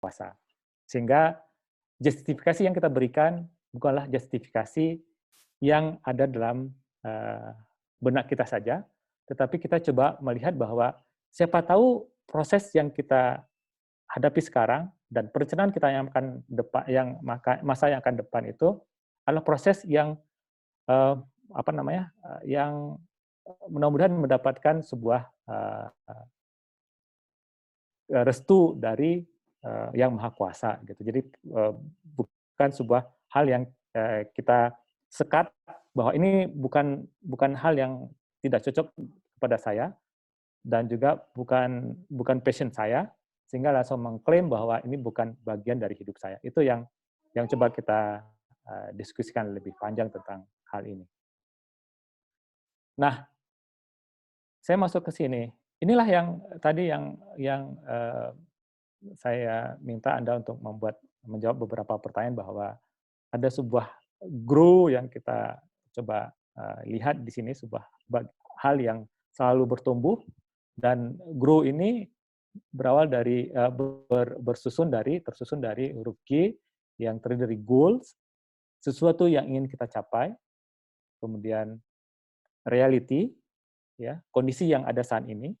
kuasa. Sehingga justifikasi yang kita berikan bukanlah justifikasi yang ada dalam benak kita saja, tetapi kita coba melihat bahwa siapa tahu proses yang kita hadapi sekarang dan perencanaan kita yang akan depan, masa yang akan depan itu adalah proses yang yang mudah-mudahan mendapatkan sebuah restu dari yang maha kuasa gitu. Jadi bukan sebuah hal yang kita sekat bahwa ini bukan hal yang tidak cocok kepada saya dan juga bukan passion saya, sehingga langsung mengklaim bahwa ini bukan bagian dari hidup saya. Itu yang coba kita diskusikan lebih panjang tentang hal ini. Nah, saya masuk ke sini. Inilah yang tadi yang saya minta Anda untuk menjawab beberapa pertanyaan bahwa ada sebuah grow yang kita coba lihat di sini, sebuah hal yang selalu bertumbuh, dan grow ini berawal dari tersusun dari huruf G yang terdiri dari goals, sesuatu yang ingin kita capai, kemudian reality, ya, kondisi yang ada saat ini,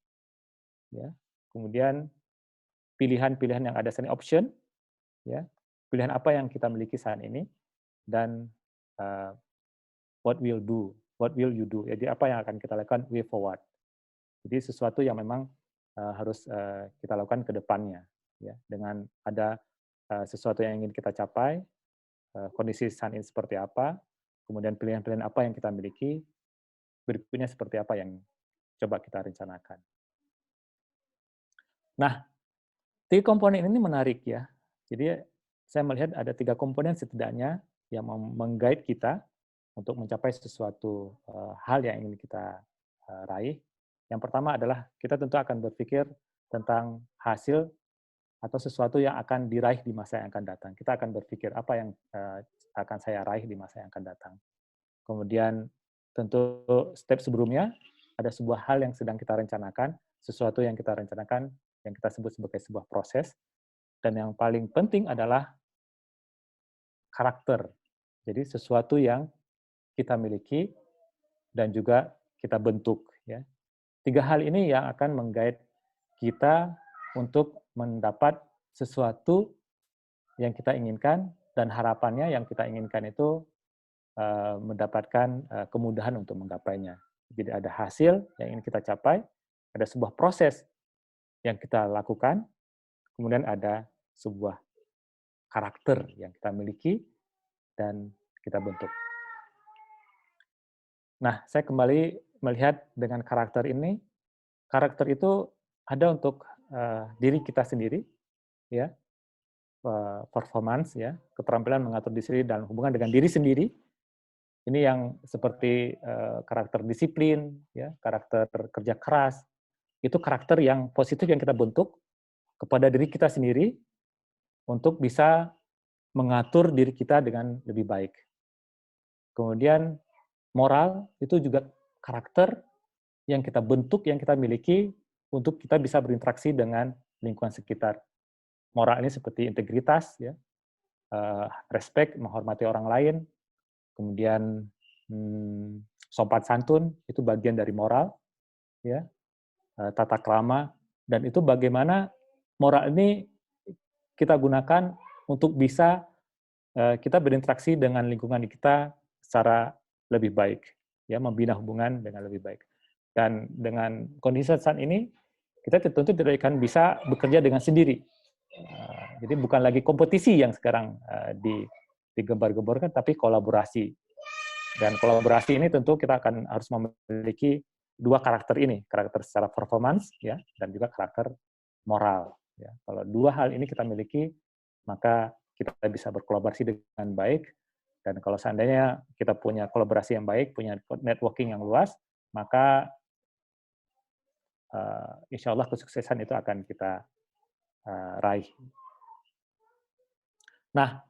ya, kemudian pilihan-pilihan yang ada saat ini, option, ya, pilihan apa yang kita miliki saat ini, dan what will you do, jadi apa yang akan kita lakukan way forward. Jadi sesuatu yang memang harus kita lakukan ke depannya, ya, dengan ada sesuatu yang ingin kita capai, kondisi saat ini seperti apa, kemudian pilihan-pilihan apa yang kita miliki, berikutnya seperti apa yang coba kita rencanakan. Nah, 3 komponen ini menarik ya. Jadi saya melihat ada 3 komponen setidaknya yang meng-guide kita untuk mencapai sesuatu hal yang ingin kita raih. Yang pertama adalah kita tentu akan berpikir tentang hasil atau sesuatu yang akan diraih di masa yang akan datang. Kita akan berpikir apa yang akan saya raih di masa yang akan datang. Kemudian tentu step sebelumnya ada sebuah hal yang sedang kita rencanakan, sesuatu yang kita rencanakan yang kita sebut sebagai sebuah proses. Dan yang paling penting adalah karakter. Jadi sesuatu yang kita miliki dan juga kita bentuk, ya. 3 hal ini yang akan meng-guide kita untuk mendapat sesuatu yang kita inginkan, dan harapannya yang kita inginkan itu mendapatkan kemudahan untuk menggapainya. Jadi ada hasil yang ingin kita capai, ada sebuah proses yang kita lakukan, kemudian ada sebuah karakter yang kita miliki dan kita bentuk. Nah, saya kembali melihat dengan karakter ini, karakter itu ada untuk diri kita sendiri, ya, performance, ya, keterampilan mengatur diri dalam hubungan dengan diri sendiri. Ini yang seperti karakter disiplin, ya, karakter kerja keras, itu karakter yang positif yang kita bentuk kepada diri kita sendiri untuk bisa mengatur diri kita dengan lebih baik. Kemudian moral itu juga karakter yang kita bentuk, yang kita miliki untuk kita bisa berinteraksi dengan lingkungan sekitar. Moral ini seperti integritas, ya, respect, menghormati orang lain, kemudian sopan santun itu bagian dari moral, ya, tata krama, dan itu bagaimana moral ini kita gunakan untuk bisa kita berinteraksi dengan lingkungan kita secara lebih baik, ya, membina hubungan dengan lebih baik. Dan dengan kondisi saat ini, kita tentu tidak akan bisa bekerja dengan sendiri. Jadi bukan lagi kompetisi yang sekarang digembar-gemborkan, tapi kolaborasi. Dan kolaborasi ini tentu kita akan harus memiliki 2 karakter ini, karakter secara performance, ya, dan juga karakter moral. Ya. Kalau 2 hal ini kita miliki, maka kita bisa berkolaborasi dengan baik. Dan kalau seandainya kita punya kolaborasi yang baik, punya networking yang luas, maka insya Allah kesuksesan itu akan kita raih. Nah,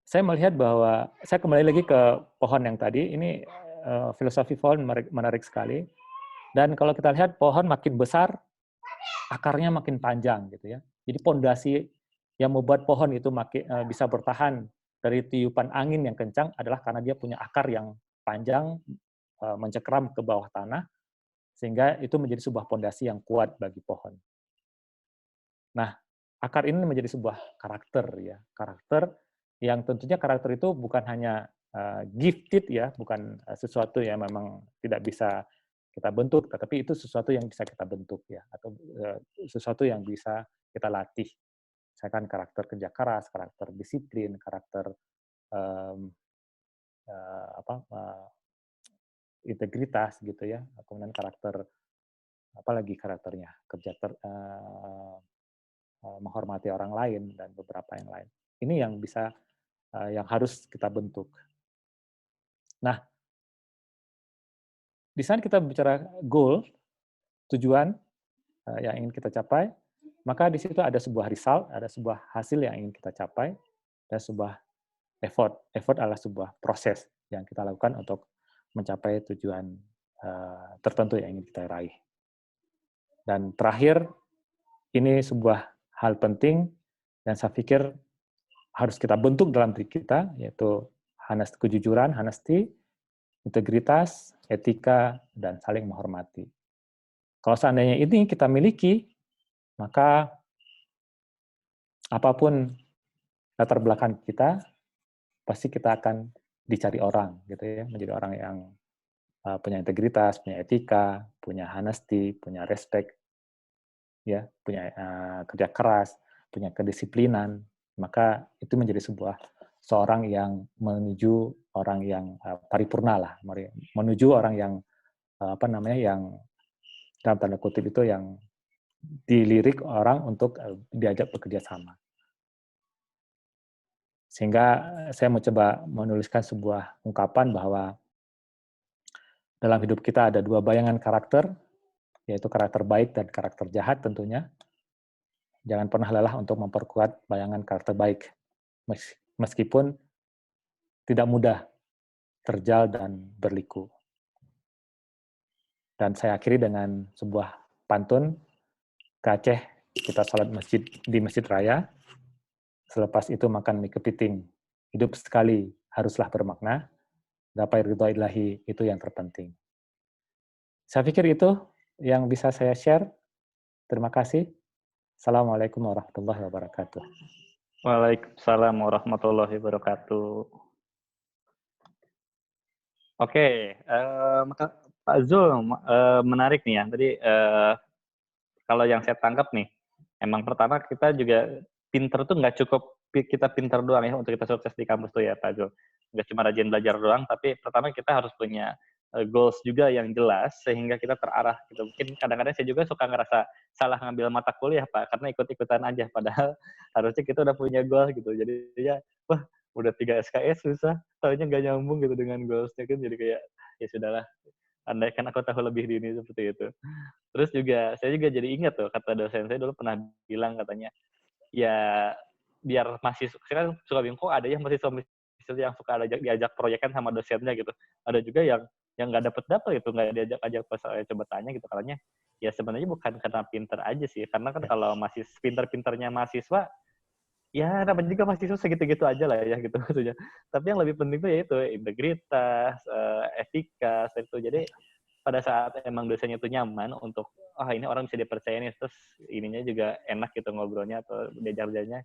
saya melihat bahwa, saya kembali lagi ke pohon yang tadi, ini filosofi pohon menarik sekali. Dan kalau kita lihat pohon makin besar, akarnya makin panjang gitu ya. Jadi pondasi yang membuat pohon itu bisa bertahan dari tiupan angin yang kencang adalah karena dia punya akar yang panjang, mencekram ke bawah tanah, sehingga itu menjadi sebuah fondasi yang kuat bagi pohon. Nah, akar ini menjadi sebuah karakter ya, karakter yang tentunya karakter itu bukan hanya gifted ya, bukan sesuatu yang memang tidak bisa kita bentuk, tetapi itu sesuatu yang bisa kita bentuk ya, atau sesuatu yang bisa kita latih. Misalkan karakter kerja keras, karakter disiplin, karakter um, integritas gitu ya, kemudian karakter apalagi karakternya menghormati orang lain dan beberapa yang lain. Ini yang bisa yang harus kita bentuk. Nah, di saat kita bicara goal, tujuan yang ingin kita capai, maka di situ ada sebuah result, ada sebuah hasil yang ingin kita capai, dan sebuah effort. Effort adalah sebuah proses yang kita lakukan untuk mencapai tujuan tertentu yang ingin kita raih. Dan terakhir, ini sebuah hal penting dan saya pikir harus kita bentuk dalam diri kita, yaitu kejujuran, honesty, integritas, etika, dan saling menghormati. Kalau seandainya ini kita miliki, maka apapun latar belakang kita, pasti kita akan dicari orang, gitu ya, menjadi orang yang punya integritas, punya etika, punya honesty, punya respect, ya, punya kerja keras, punya kedisiplinan, maka itu menjadi seorang yang menuju orang yang paripurna lah, menuju orang yang yang dalam tanda kutip itu yang dilirik orang untuk diajak bekerja sama. Sehingga saya mau coba menuliskan sebuah ungkapan bahwa dalam hidup kita ada dua bayangan karakter, yaitu karakter baik dan karakter jahat tentunya. Jangan pernah lelah untuk memperkuat bayangan karakter baik, meskipun tidak mudah, terjal, dan berliku. Dan saya akhiri dengan sebuah pantun, ke Aceh kita salat di masjid raya, selepas itu makan mie kepiting. Hidup sekali haruslah bermakna, gapai ridho ilahi itu yang terpenting. Saya pikir itu yang bisa saya share. Terima kasih. Assalamualaikum warahmatullahi wabarakatuh. Waalaikumsalam warahmatullahi wabarakatuh. Oke, Pak Zul, menarik nih ya. Tadi kalau yang saya tangkap nih, emang pertama kita juga pinter tuh nggak cukup kita pinter doang ya untuk kita sukses di kampus tuh ya Pak Zul. Nggak cuma rajin belajar doang, tapi pertama kita harus punya goals juga yang jelas sehingga kita terarah gitu. Mungkin kadang-kadang saya juga suka ngerasa salah ngambil mata kuliah Pak, karena ikut-ikutan aja. Padahal harusnya kita udah punya goal gitu. Jadi ya, wah udah 3 SKS susah, tahunya nggak nyambung gitu dengan goalsnya kan. Jadi kayak ya sudahlah, andaikan aku tahu lebih dini seperti itu. Terus juga saya juga jadi ingat tuh kata dosen saya dulu pernah bilang katanya, ya biar mahasiswa, saya kan suka bingung kok ada ya mahasiswa yang suka diajak proyekan sama dosennya gitu. Ada juga yang nggak dapet gitu, nggak diajak pas saya coba tanya gitu, katanya ya sebenarnya bukan karena pinter aja sih, karena kan kalau masih pinter-pinternya mahasiswa, ya namanya juga mahasiswa segitu-gitu aja lah ya gitu maksudnya. Tapi yang lebih penting tuh yaitu integritas, etika, itu. Jadi pada saat emang dosennya itu nyaman untuk ini orang bisa dipercaya nih, terus ininya juga enak gitu ngobrolnya atau diajar-ajarnya.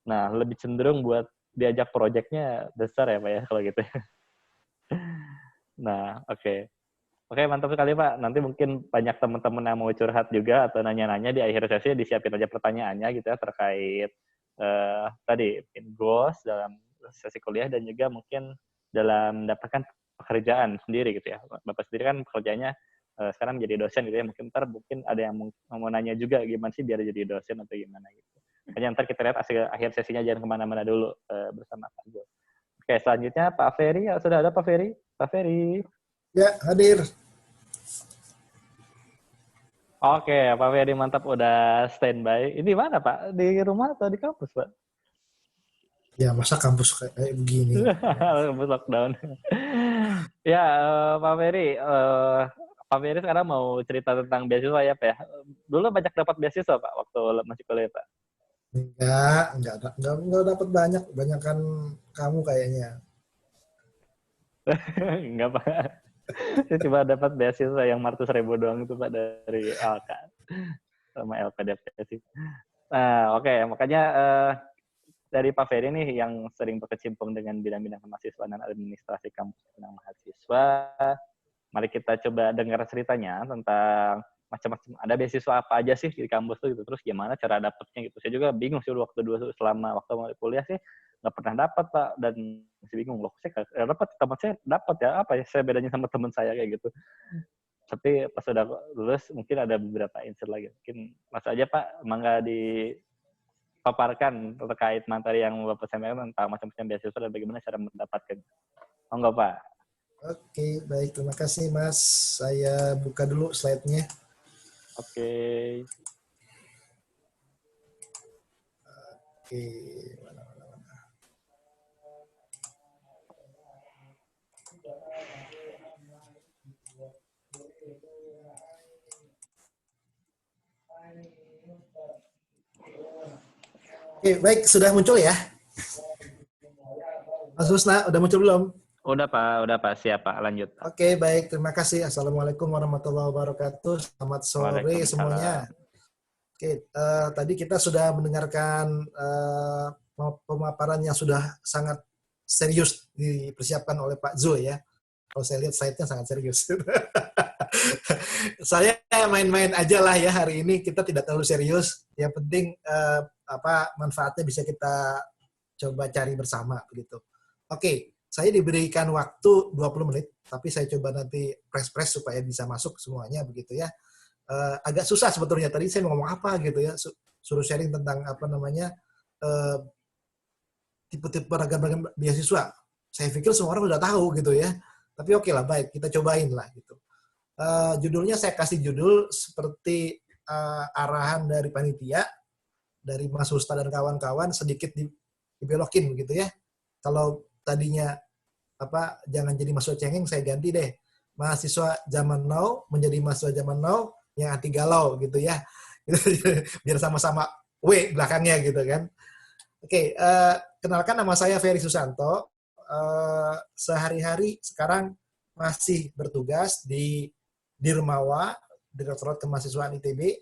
Nah, lebih cenderung buat diajak proyeknya besar ya Pak ya kalau gitu. Nah, oke. Oke, mantap sekali Pak. Nanti mungkin banyak teman-teman yang mau curhat juga atau nanya-nanya di akhir sesi, disiapin aja pertanyaannya gitu ya terkait tadi goals dalam sesi kuliah dan juga mungkin dalam mendapatkan pekerjaan sendiri gitu ya. Bapak sendiri kan pekerjaannya sekarang menjadi dosen gitu ya. Mungkin mungkin ada yang mau nanya juga gimana sih biar jadi dosen atau gimana gitu. Makanya ntar kita lihat akhir sesinya, jangan kemana-mana dulu bersama Pak Go. Oke, selanjutnya Pak Ferry. Sudah ada Pak Ferry? Pak Ferry. Ya, hadir. Oke, Pak Ferry mantap udah standby. Ini mana Pak? Di rumah atau di kampus Pak? Ya, masa kampus kayak begini. Kampus lockdown. Ya, Pak Ferry. Pak Ferry sekarang mau cerita tentang beasiswa ya Pak ya. Dulu banyak dapat beasiswa Pak waktu masih kuliah Pak? Enggak dapat banyak kan kamu kayaknya. Enggak Pak. Saya cuma dapat beasiswa yang 400.000 doang itu Pak dari LK sama LPDP sih. Nah, oke. Makanya dari Pak Ferry nih yang sering berkecimpung dengan bidang-bidang kemahasiswaan dan administrasi kampus dan mahasiswa, mari kita coba dengar ceritanya tentang macam-macam. Ada beasiswa apa aja sih di kampus tuh gitu. Terus gimana cara dapetnya gitu. Saya juga bingung sih selama waktu kuliah sih nggak pernah dapat Pak, dan masih bingung loh. Saya nggak dapat, teman saya dapat ya, apa ya saya bedanya sama teman saya kayak gitu. Tapi pas udah lulus mungkin ada beberapa insight lagi. Mungkin langsung aja Pak, mangga dipaparkan terkait materi yang Bapak sampaikan tentang macam-macam beasiswa dan bagaimana cara mendapatkan. Oh enggak Pak? Oke, baik. Terima kasih, Mas. Saya buka dulu slide-nya. Oke. Oke. Oke, baik. Sudah muncul ya? Mas Husna, udah muncul belum? Udah Pak. Siap Pak, lanjut. Oke, baik. Terima kasih. Assalamualaikum warahmatullahi wabarakatuh. Selamat sore semuanya. Oke, tadi kita sudah mendengarkan pemaparan yang sudah sangat serius dipersiapkan oleh Pak Zul ya. Kalau saya lihat slide-nya sangat serius. Saya main-main aja lah ya hari ini, kita tidak terlalu serius. Yang penting manfaatnya bisa kita coba cari bersama begitu. Oke, saya diberikan waktu 20 menit, tapi saya coba nanti press supaya bisa masuk semuanya begitu ya. Agak susah sebetulnya tadi saya mau ngomong apa gitu ya, suruh sharing tentang tipe-tipe ragam beasiswa. Saya pikir semua orang udah tahu gitu ya, tapi oke lah, baik kita cobain lah gitu. Judulnya saya kasih judul seperti arahan dari panitia, dari Mas Husta dan kawan-kawan, sedikit dibelokin gitu ya. Kalau tadinya jangan jadi mahasiswa cengeng, saya ganti deh, mahasiswa zaman now menjadi mahasiswa zaman now yang anti galau gitu ya. Biar sama-sama W belakangnya gitu kan. Oke, kenalkan nama saya Ferry Susanto. Sehari-hari sekarang masih bertugas di Dirmawa, Direktorat Kemahasiswaan ITB,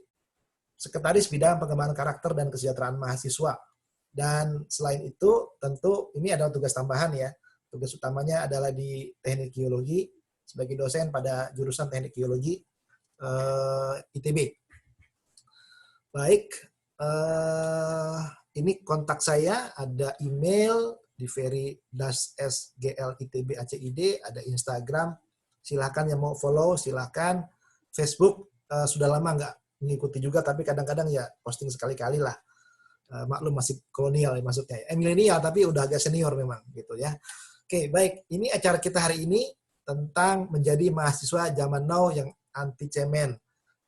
Sekretaris Bidang Pengembangan Karakter dan Kesejahteraan Mahasiswa. Dan selain itu, tentu ini adalah tugas tambahan ya. Tugas utamanya adalah di Teknik Geologi, sebagai dosen pada jurusan Teknik Geologi ITB. Baik, ini kontak saya, ada email di ferry-sglitbacid, ada Instagram, silahkan yang mau follow, silahkan. Facebook sudah lama nggak mengikuti juga, tapi kadang-kadang ya posting sekali-kali lah. Maklum masih kolonial ya maksudnya. Milenial tapi udah agak senior memang gitu ya. Oke, baik. Ini acara kita hari ini tentang menjadi mahasiswa zaman now yang anti cemen,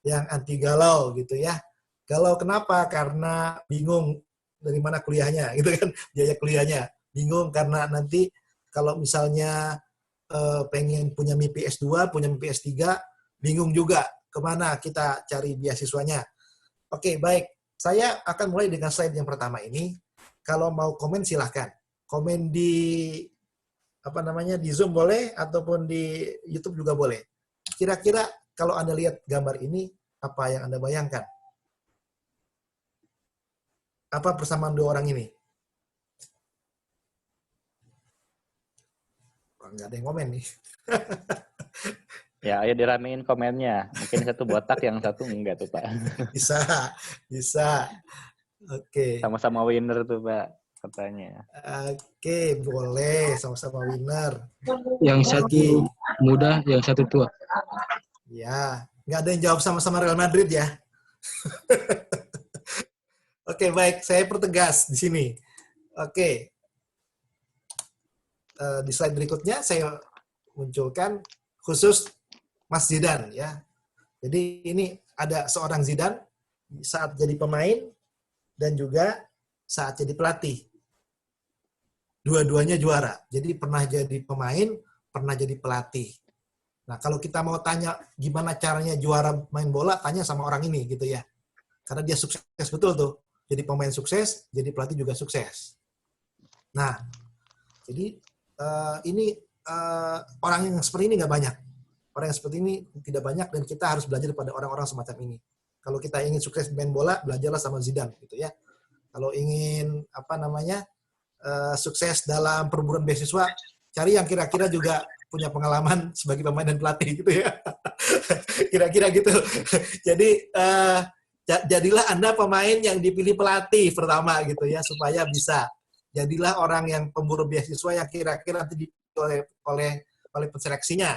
yang anti galau gitu ya. Galau kenapa? Karena bingung dari mana kuliahnya gitu kan, biaya kuliahnya. Bingung karena nanti kalau misalnya pengen punya mimpi S2, punya mimpi S3, bingung juga kemana kita cari beasiswanya. Oke, baik. Saya akan mulai dengan slide yang pertama ini. Kalau mau komen silahkan. Komen di di Zoom boleh ataupun di YouTube juga boleh. Kira-kira kalau Anda lihat gambar ini, apa yang Anda bayangkan? Apa persamaan dua orang ini? Nggak ada yang komen nih. Ya, ayo diramein komennya. Mungkin satu botak, yang satu enggak tuh Pak. Bisa. Oke. Sama-sama winner tuh Pak, katanya. Oke, boleh. Sama-sama winner. Yang satu muda, yang satu tua. Ya, nggak ada yang jawab sama-sama Real Madrid ya. Oke, baik. Saya pertegas di sini. Oke. Di slide berikutnya saya munculkan khusus Mas Zidane ya. Jadi ini ada seorang Zidane saat jadi pemain dan juga saat jadi pelatih. Dua-duanya juara. Jadi pernah jadi pemain, pernah jadi pelatih. Nah, kalau kita mau tanya gimana caranya juara main bola, tanya sama orang ini gitu ya. Karena dia sukses betul tuh. jadi pemain sukses, jadi pelatih juga sukses. Nah, jadi ini orang yang seperti ini nggak banyak. Orang yang seperti ini tidak banyak dan kita harus belajar pada orang-orang semacam ini. Kalau kita ingin sukses main bola, belajarlah sama Zidane gitu ya. Kalau ingin sukses dalam perburuan beasiswa, cari yang kira-kira juga punya pengalaman sebagai pemain dan pelatih gitu ya. Kira-kira gitu. Jadi jadilah Anda pemain yang dipilih pelatih pertama gitu ya, supaya bisa. Jadilah orang yang pemburu beasiswa yang kira-kira nanti dipilih oleh penseleksinya.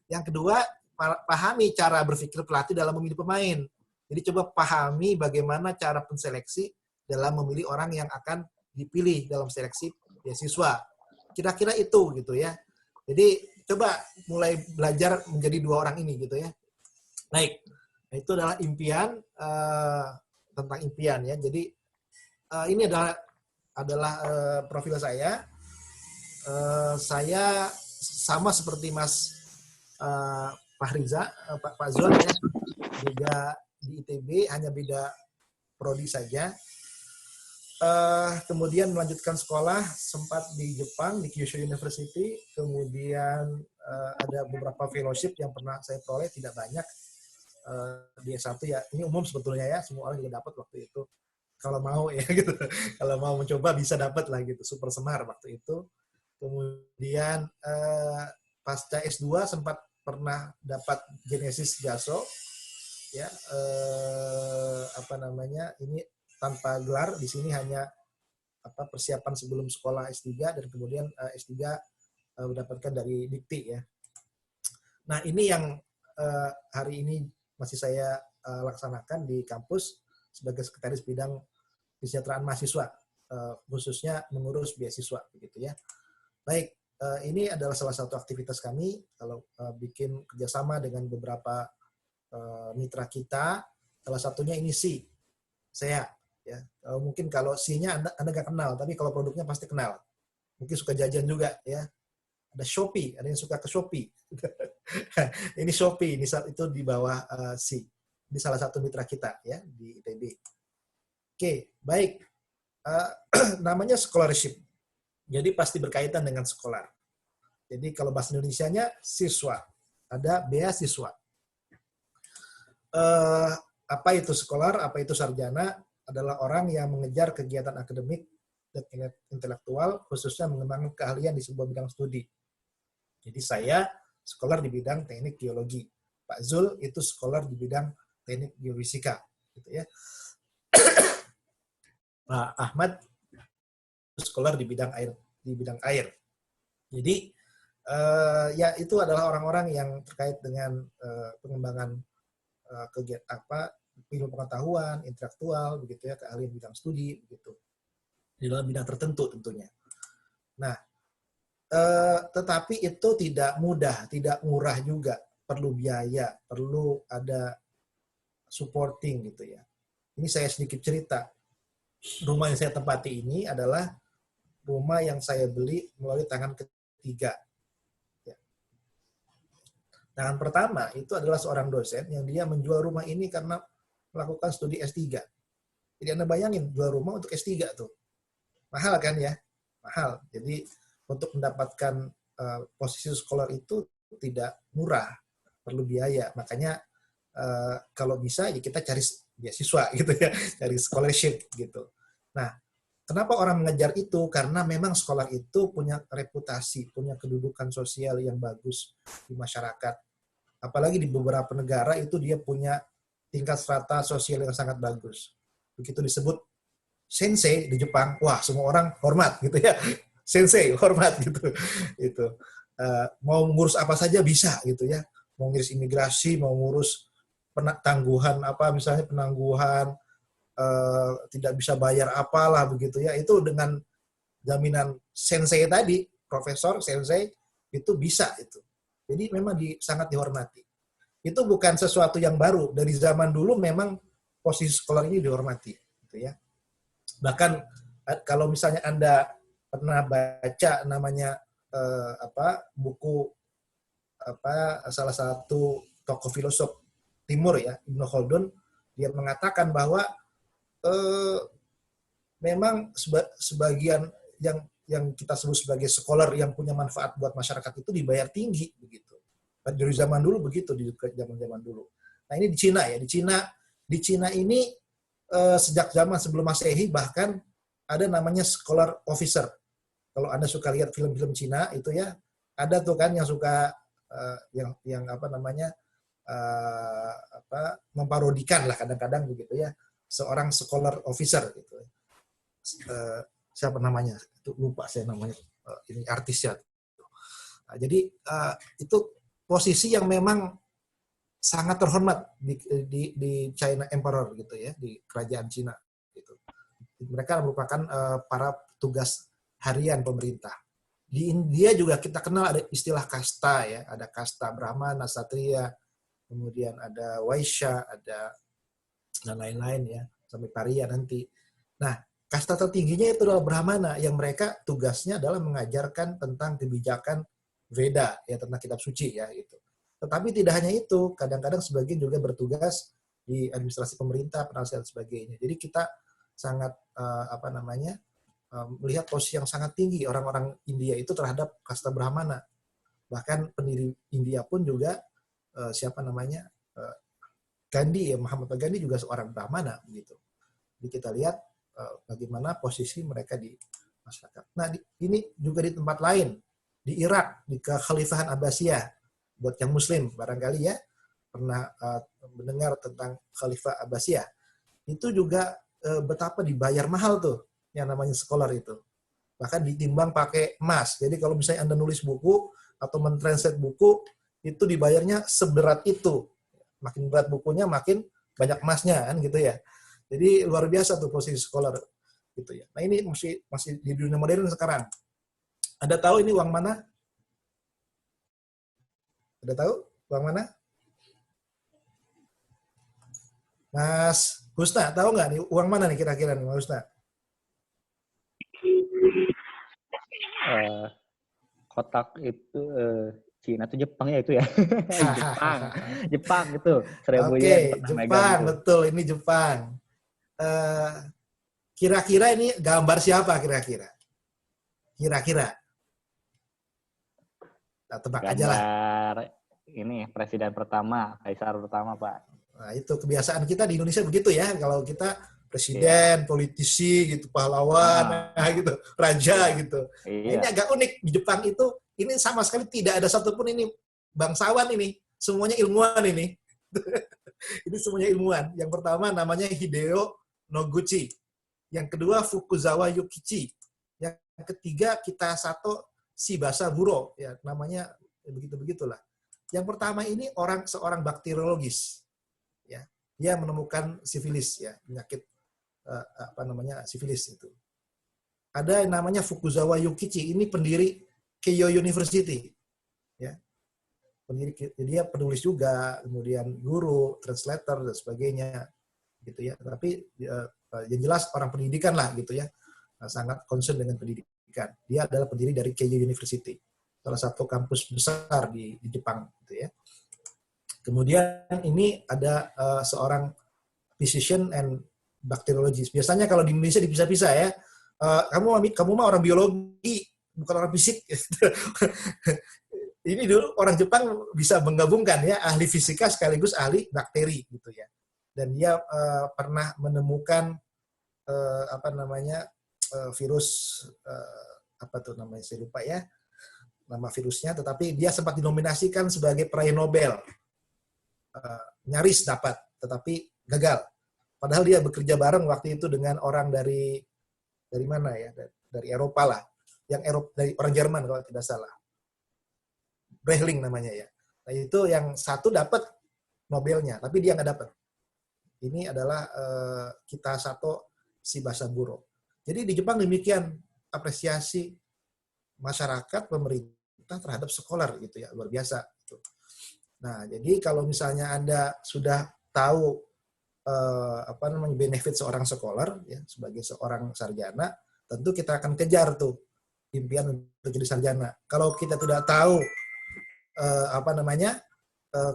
Yang kedua, pahami cara berpikir pelatih dalam memilih pemain. Jadi coba pahami bagaimana cara penseleksi dalam memilih orang yang akan dipilih dalam seleksi beasiswa. Kira-kira itu gitu ya. Jadi coba mulai belajar menjadi dua orang ini gitu ya. Baik, itu adalah impian, tentang impian ya. Jadi ini adalah profil saya. Saya sama seperti Mas Fahriza, Pak Zul ya, juga di ITB, hanya beda prodi saja. Kemudian melanjutkan sekolah, sempat di Jepang, di Kyushu University. Kemudian ada beberapa fellowship yang pernah saya peroleh, tidak banyak. Di S1 ya, ini umum sebetulnya ya, semua orang juga dapat waktu itu. Kalau mau ya gitu, kalau mau mencoba bisa dapat lah gitu, super semar waktu itu. Kemudian pasca S2 sempat pernah dapat Genesis Gaso, ya ini tanpa gelar, di sini hanya persiapan sebelum sekolah S3 dan kemudian S3 mendapatkan dari Dikti ya. Nah ini yang hari ini masih saya laksanakan di kampus sebagai sekretaris bidang kesejahteraan mahasiswa, khususnya mengurus beasiswa begitu ya. Baik, ini adalah salah satu aktivitas kami kalau bikin kerjasama dengan beberapa mitra kita. Salah satunya ini saya ya. Mungkin kalau C-nya Anda nggak kenal, tapi kalau produknya pasti kenal. Mungkin suka jajan juga ya. Ada Shopee, ada yang suka ke Shopee. Ini Shopee, ini itu di bawah C. Ini salah satu mitra kita ya di ITB. Oke, baik. Namanya scholarship. Jadi pasti berkaitan dengan sekolah. Jadi kalau bahasa Indonesianya siswa, ada beasiswa. Apa itu sekolah, apa itu sarjana? Adalah orang yang mengejar kegiatan akademik dan intelektual, khususnya mengembangkan keahlian di sebuah bidang studi. Jadi saya sekolah di bidang teknik geologi. Pak Zul itu sekolah di bidang teknik geofisika, gitu ya. Pak Ahmad sekolah di bidang air. Jadi ya itu adalah orang-orang yang terkait dengan pengembangan kegiatan ilmu pengetahuan, intelektual, begitu ya, keahlian bidang studi, begitu. Di dalam bidang tertentu tentunya. Nah, tetapi itu tidak mudah, tidak murah juga, perlu biaya, perlu ada supporting gitu ya. Ini saya sedikit cerita. Rumah yang saya tempati ini adalah rumah yang saya beli melalui tangan ketiga. Ya. Tangan pertama itu adalah seorang dosen yang dia menjual rumah ini karena melakukan studi S3. Jadi Anda bayangin, jual rumah untuk S3 tuh. Mahal kan ya? Mahal. Jadi untuk mendapatkan posisi scholar itu tidak murah, perlu biaya. Makanya kalau bisa ya kita cari beasiswa gitu ya, cari scholarship gitu. Nah, kenapa orang mengejar itu? Karena memang sekolah itu punya reputasi, punya kedudukan sosial yang bagus di masyarakat. Apalagi di beberapa negara itu dia punya tingkat strata sosial yang sangat bagus. Begitu disebut sensei di Jepang, wah semua orang hormat gitu ya. Sensei hormat gitu. Itu mau ngurus apa saja bisa gitu ya. Mau ngurus imigrasi, mau ngurus penangguhan misalnya penangguhan tidak bisa bayar apalah begitu ya. Itu dengan jaminan sensei tadi, profesor sensei itu bisa itu. Jadi memang sangat dihormati. Itu bukan sesuatu yang baru. Dari zaman dulu memang posisi sekolah ini dihormati. Gitu ya. Bahkan kalau misalnya Anda pernah baca namanya buku salah satu tokoh filosof Timur ya, Ibnu Khaldun, dia mengatakan bahwa memang sebagian yang kita sebut sebagai scholar yang punya manfaat buat masyarakat itu dibayar tinggi begitu. Dari zaman dulu begitu, di zaman-zaman dulu. Nah ini di Cina ya, di Cina ini sejak zaman sebelum Masehi bahkan ada namanya scholar officer. Kalau Anda suka lihat film-film Cina itu ya, ada tuh kan yang suka yang apa namanya memparodikan lah kadang-kadang begitu ya, seorang scholar officer gitu. Siapa namanya? Itu lupa saya namanya. Ini artisnya. Nah, jadi itu posisi yang memang sangat terhormat di China Emperor gitu ya, di kerajaan Cina gitu. Mereka merupakan para petugas harian pemerintah. Di India juga kita kenal ada istilah kasta ya, ada kasta Brahmana, Ksatria, kemudian ada Waisya, ada dan lain-lain ya, sampai Pariya nanti. Nah, kasta tertingginya itu adalah Brahmana yang mereka tugasnya adalah mengajarkan tentang kebijakan Veda ya, tentang kitab suci ya itu. Tetapi tidak hanya itu, kadang-kadang sebagian juga bertugas di administrasi pemerintah, penasihat dan sebagainya. Jadi kita sangat melihat posisi yang sangat tinggi orang-orang India itu terhadap kasta Brahmana. Bahkan pendiri India pun juga Gandhi ya, Mahatma Gandhi juga seorang Brahmana begitu. Jadi kita lihat bagaimana posisi mereka di masyarakat. Nah, ini juga di tempat lain, di Irak, di Kekhalifahan Abbasiyah. Buat yang Muslim barangkali ya pernah mendengar tentang Khalifah Abbasiyah. Itu juga betapa dibayar mahal tuh yang namanya scholar itu. Bahkan ditimbang pakai emas. Jadi kalau misalnya Anda nulis buku atau mentranslate buku, itu dibayarnya seberat itu. Makin berat bukunya, makin banyak emasnya kan gitu ya. Jadi luar biasa tuh posisi scholar gitu ya. Nah ini masih di dunia modern sekarang. Ada tahu ini uang mana? Ada tahu uang mana? Mas Husna, tahu nggak nih uang mana nih kira-kira nih Mas Husna? Kotak itu Cina tuh Jepang ya itu ya. Jepang gitu. 1000 Oke, yen per Jepang gitu. betul, ini Jepang. Kira-kira ini gambar siapa kira-kira? Kira-kira? Nah, tebak aja lah. Gambar ini presiden pertama, kaisar pertama, Pak. Nah, itu kebiasaan kita di Indonesia begitu ya. Kalau kita presiden, politisi gitu, pahlawan, gitu, raja gitu. Nah, ini agak unik di Jepang itu. Ini sama sekali tidak ada satupun ini bangsawan ini. Semuanya ilmuwan ini. Ini semuanya ilmuwan. Yang pertama namanya Hideo Noguchi. Yang kedua Fukuzawa Yukichi. Yang ketiga Kitasato Shibasaburo. Ya, namanya begitu-begitulah. Yang pertama ini seorang bakteriologis. Ya, dia menemukan sifilis ya, penyakit sifilis itu. Ada yang namanya Fukuzawa Yukichi, ini pendiri Keio University. Ya. Dia penulis juga, kemudian guru, translator dan sebagainya gitu ya. Tapi yang jelas orang pendidikan lah gitu ya. Sangat concern dengan pendidikan. Dia adalah pendiri dari Keio University, salah satu kampus besar di Jepang gitu ya. Kemudian ini ada seorang physician and bacteriologist. Biasanya kalau di Indonesia dipisah-pisah ya. Kamu mah orang biologi, bukan orang fisik. Ini dulu orang Jepang bisa menggabungkan ya, ahli fisika sekaligus ahli bakteri gitu ya. Dan dia pernah menemukan virus saya lupa ya nama virusnya, tetapi dia sempat dinominasikan sebagai peraih Nobel. Nyaris dapat, tetapi gagal. Padahal dia bekerja bareng waktu itu dengan orang dari mana ya, dari Eropa lah, dari orang Jerman kalau tidak salah, Behling namanya ya. Nah itu yang satu dapat Nobelnya, tapi dia nggak dapat. Ini adalah Kitasato Shibasaburo. Jadi di Jepang demikian apresiasi masyarakat pemerintah terhadap scholar gitu ya, luar biasa. Gitu. Nah, jadi kalau misalnya Anda sudah tahu benefit seorang scholar ya, sebagai seorang sarjana, tentu kita akan kejar tuh impian untuk jadi sarjana. Kalau kita tidak tahu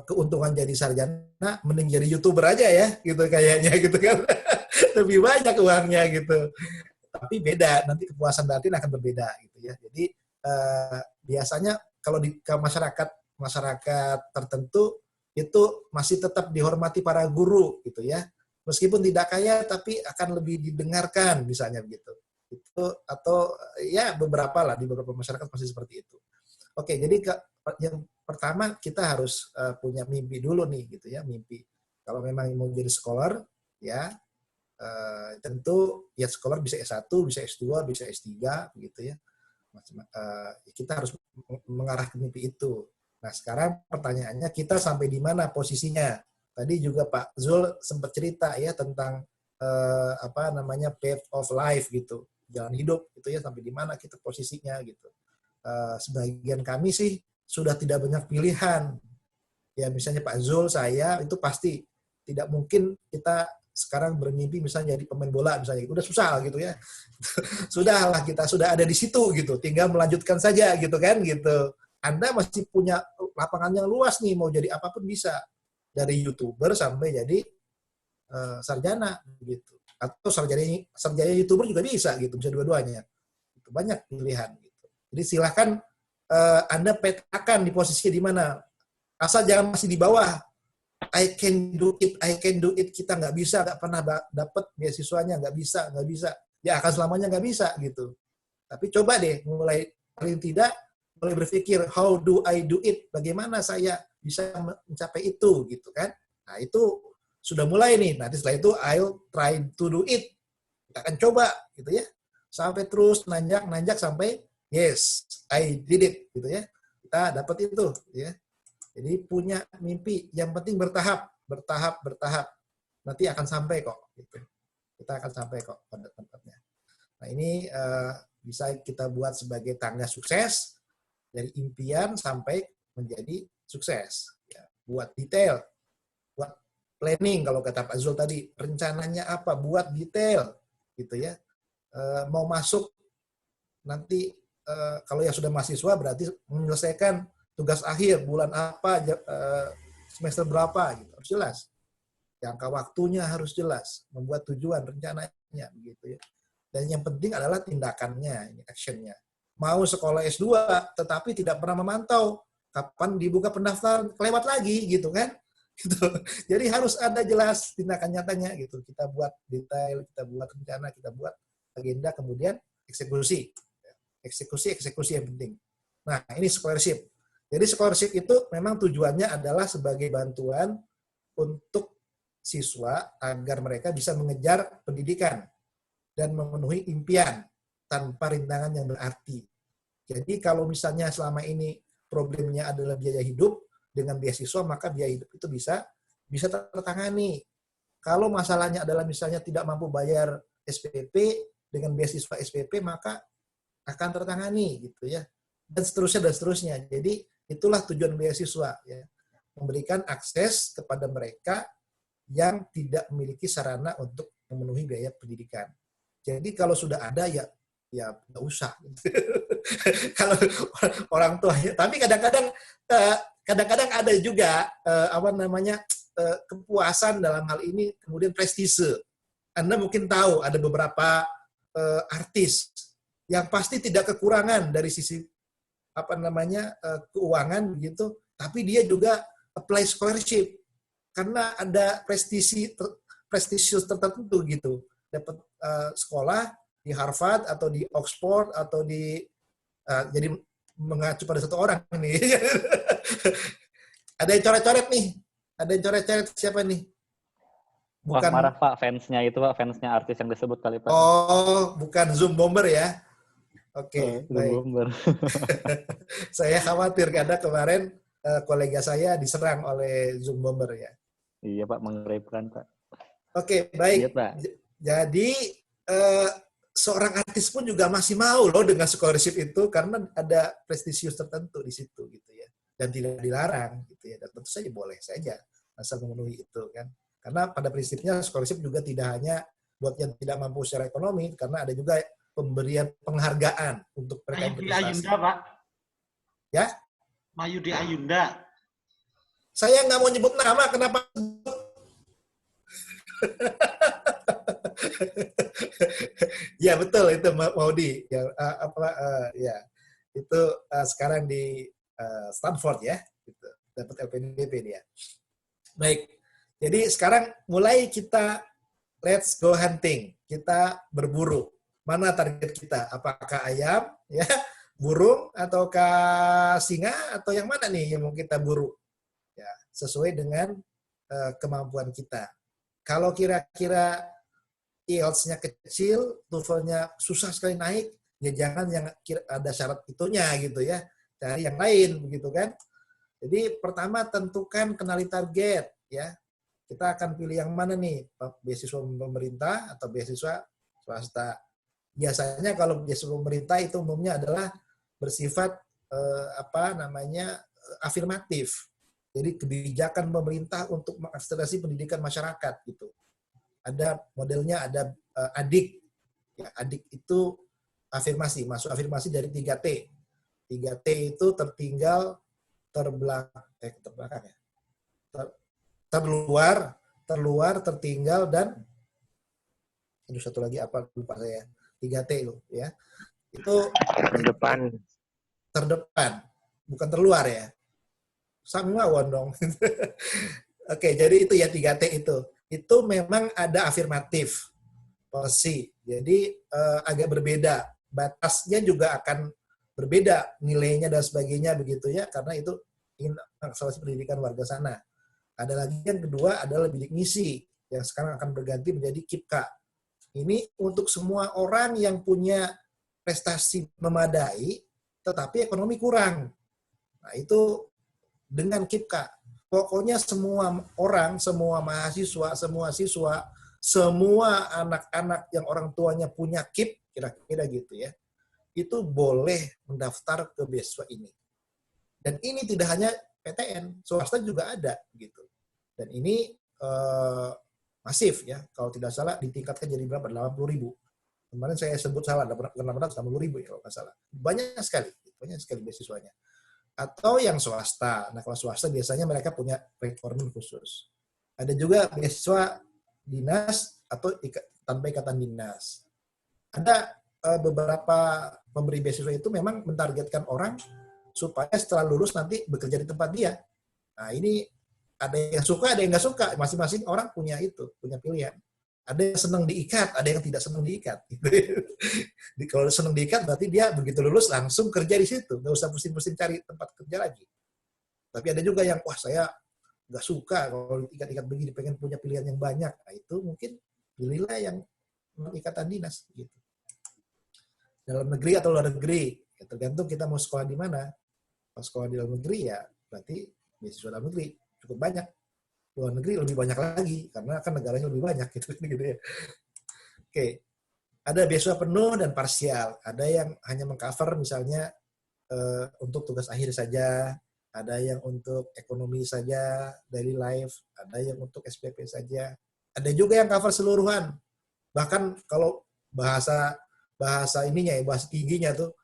keuntungan jadi sarjana, mending jadi YouTuber aja ya, gitu kayaknya gitu kan. Lebih banyak uangnya gitu. tapi beda, nanti kepuasan batin akan berbeda gitu ya. Jadi biasanya kalau di masyarakat tertentu itu masih tetap dihormati para guru gitu ya. Meskipun tidak kaya tapi akan lebih didengarkan misalnya begitu. Itu atau ya beberapa lah, di beberapa masyarakat masih seperti itu. Oke, jadi yang pertama kita harus punya mimpi dulu nih gitu ya, mimpi. Kalau memang mau jadi scholar ya tentu ya scholar bisa S1, bisa S2, bisa S3 begitu ya. Kita harus mengarah ke mimpi itu. Nah, sekarang pertanyaannya kita sampai di mana posisinya? Tadi juga Pak Zul sempat cerita ya tentang path of life gitu, jalan hidup gitu ya, sampai di mana kita posisinya gitu. Sebagian kami sih sudah tidak banyak pilihan. Ya misalnya Pak Zul, saya itu pasti tidak mungkin kita sekarang bermimpi misalnya jadi pemain bola misalnya, udah susah gitu ya. Sudahlah, kita sudah ada di situ gitu, tinggal melanjutkan saja gitu kan gitu. Anda masih punya lapangan yang luas nih, mau jadi apapun bisa, dari YouTuber sampai jadi sarjana gitu, atau sarjana YouTuber juga bisa gitu, bisa dua-duanya. Itu banyak pilihan gitu. Jadi silahkan Anda petakan di posisinya di mana, asal jangan masih di bawah. I can do it, kita nggak bisa, nggak pernah dapat beasiswanya, nggak bisa, ya akan selamanya nggak bisa gitu. Tapi coba deh, mulai paling tidak mulai berpikir how do I do it, bagaimana saya bisa mencapai itu gitu kan. Nah itu sudah mulai nih, nanti setelah itu I'll try to do it, kita akan coba gitu ya, sampai terus nanjak sampai yes I did it gitu ya, kita dapat itu ya. Jadi punya mimpi, yang penting bertahap. Nanti akan sampai kok. Gitu. Kita akan sampai kok pada tempatnya. Nah ini bisa kita buat sebagai tangga sukses, dari impian sampai menjadi sukses. Ya, buat detail, buat planning kalau kata Pak Zul tadi, rencananya apa, buat detail, gitu ya. Mau masuk nanti kalau yang sudah mahasiswa berarti menyelesaikan tugas akhir bulan apa, semester berapa gitu, harus jelas. Jangka waktunya harus jelas, membuat tujuan, rencananya begitu ya. Dan yang penting adalah tindakannya, ini actionnya. Mau sekolah S2 tetapi tidak pernah memantau kapan dibuka pendaftaran, kelewat lagi gitu kan. Gitu. Jadi harus ada jelas tindakan nyatanya gitu. Kita buat detail, kita buat rencana, kita buat agenda, kemudian eksekusi. Eksekusi yang penting. Nah, ini scholarship. Jadi scholarship itu memang tujuannya adalah sebagai bantuan untuk siswa agar mereka bisa mengejar pendidikan dan memenuhi impian tanpa rintangan yang berarti. Jadi kalau misalnya selama ini problemnya adalah biaya hidup, dengan beasiswa maka biaya hidup itu bisa tertangani. Kalau masalahnya adalah misalnya tidak mampu bayar SPP, dengan beasiswa SPP maka akan tertangani gitu ya. Dan seterusnya. Jadi itulah tujuan beasiswa ya. Memberikan akses kepada mereka yang tidak memiliki sarana untuk memenuhi biaya pendidikan. Jadi kalau sudah ada ya nggak usah. Kalau orang tua, tapi kadang-kadang ada juga kepuasan dalam hal ini, kemudian prestise. Anda mungkin tahu ada beberapa artis yang pasti tidak kekurangan dari sisi keuangan begitu, tapi dia juga apply scholarship karena ada prestisius tertentu gitu, dapat sekolah di Harvard atau di Oxford atau di jadi mengacu pada satu orang ini. Ada yang coret-coret siapa nih? Bukan. Wah, marah Pak, fansnya artis yang disebut kali Pak. Oh, bukan Zoom Bomber ya? Oke, baik. Bomber. Saya khawatir karena kemarin kolega saya diserang oleh Zoom Bomber ya. Iya Pak, mengerikan Pak. Oke, baik. Iya, Pak. Jadi seorang artis pun juga masih mau loh dengan scholarship itu karena ada prestisius tertentu di situ gitu ya. Dan tidak dilarang gitu ya. Dan tentu saja boleh saja asal memenuhi itu kan. Karena pada prinsipnya scholarship juga tidak hanya buat yang tidak mampu secara ekonomi, karena ada juga pemberian penghargaan untuk mereka yang berprestasi. Ayunda, Pak. Ya? Mayudi Ayunda. Saya nggak mau nyebut nama, kenapa? Ya betul itu Maudi. Ya, ya itu sekarang di Stanford ya, gitu. Dapat LPDP dia. Baik. Jadi sekarang mulai kita let's go hunting. Kita berburu. Mana target kita? Apakah ayam, ya, burung, ataukah singa, atau yang mana nih yang mau kita buru? Ya, sesuai dengan kemampuan kita. Kalau kira-kira IELTS-nya kecil, TOEFL-nya susah sekali naik, ya jangan yang ada syarat itunya gitu ya. Cari yang lain begitu kan. Jadi pertama tentukan kenali target ya. Kita akan pilih yang mana nih? Beasiswa pemerintah atau beasiswa swasta. Biasanya kalau beasiswa pemerintah itu umumnya adalah bersifat afirmatif. Jadi kebijakan pemerintah untuk mengakselerasi pendidikan masyarakat gitu. Ada modelnya ada adik. Ya, adik itu afirmasi, masuk afirmasi dari 3T. 3T itu tertinggal, terbelakang ya. Terluar, tertinggal, dan aduh satu lagi apa lupa saya. 3T itu ya. Itu terdepan, bukan terluar ya. Sangwawan dong. Oke, jadi itu ya 3T itu. Itu memang ada afirmatif policy. Jadi agak berbeda. Batasnya juga akan berbeda nilainya dan sebagainya begitu ya, karena itu ingin akselerasi pendidikan warga sana. Ada lagi yang kedua adalah bidik misi yang sekarang akan berganti menjadi KIPKA. Ini untuk semua orang yang punya prestasi memadai tetapi ekonomi kurang. Nah, itu dengan KIPKA. Pokoknya semua orang, semua mahasiswa, semua siswa, semua anak-anak yang orang tuanya punya KIP, kira-kira gitu ya, itu boleh mendaftar ke beasiswa ini. Dan ini tidak hanya PTN, swasta juga ada gitu. Dan ini masif ya, kalau tidak salah ditingkatkan jadi berapa? 80.000. Kemarin saya sebut salah, 880.000 ya kalau nggak salah. Banyak sekali beasiswanya. Atau yang swasta. Nah, kalau swasta biasanya mereka punya requirement khusus. Ada juga beasiswa dinas atau tanpa ikatan dinas. Ada beberapa pemberi beasiswa itu memang mentargetkan orang supaya setelah lulus nanti bekerja di tempat dia. Nah, ini ada yang suka, ada yang nggak suka. Masing-masing orang punya itu, punya pilihan. Ada yang senang diikat, ada yang tidak senang diikat. Kalau senang diikat, berarti dia begitu lulus langsung kerja di situ. Nggak usah pusing-pusing cari tempat kerja lagi. Tapi ada juga yang, wah saya nggak suka kalau ikat-ikat begini, pengen punya pilihan yang banyak. Nah, itu mungkin pilihlah yang ikatan dinas. Gitu. Dalam negeri atau luar negeri, ya tergantung kita mau sekolah di mana. Kalau sekolah di dalam negeri, ya berarti beasiswa dalam negeri cukup banyak. Luar negeri lebih banyak lagi, karena kan negaranya lebih banyak gitu ya. Oke, ada beasiswa penuh dan parsial. Ada yang hanya mengcover misalnya untuk tugas akhir saja, ada yang untuk ekonomi saja, daily life, ada yang untuk SPP saja. Ada juga yang cover seluruhan. Bahkan kalau bahasa ininya ya, bahasa tingginya tuh,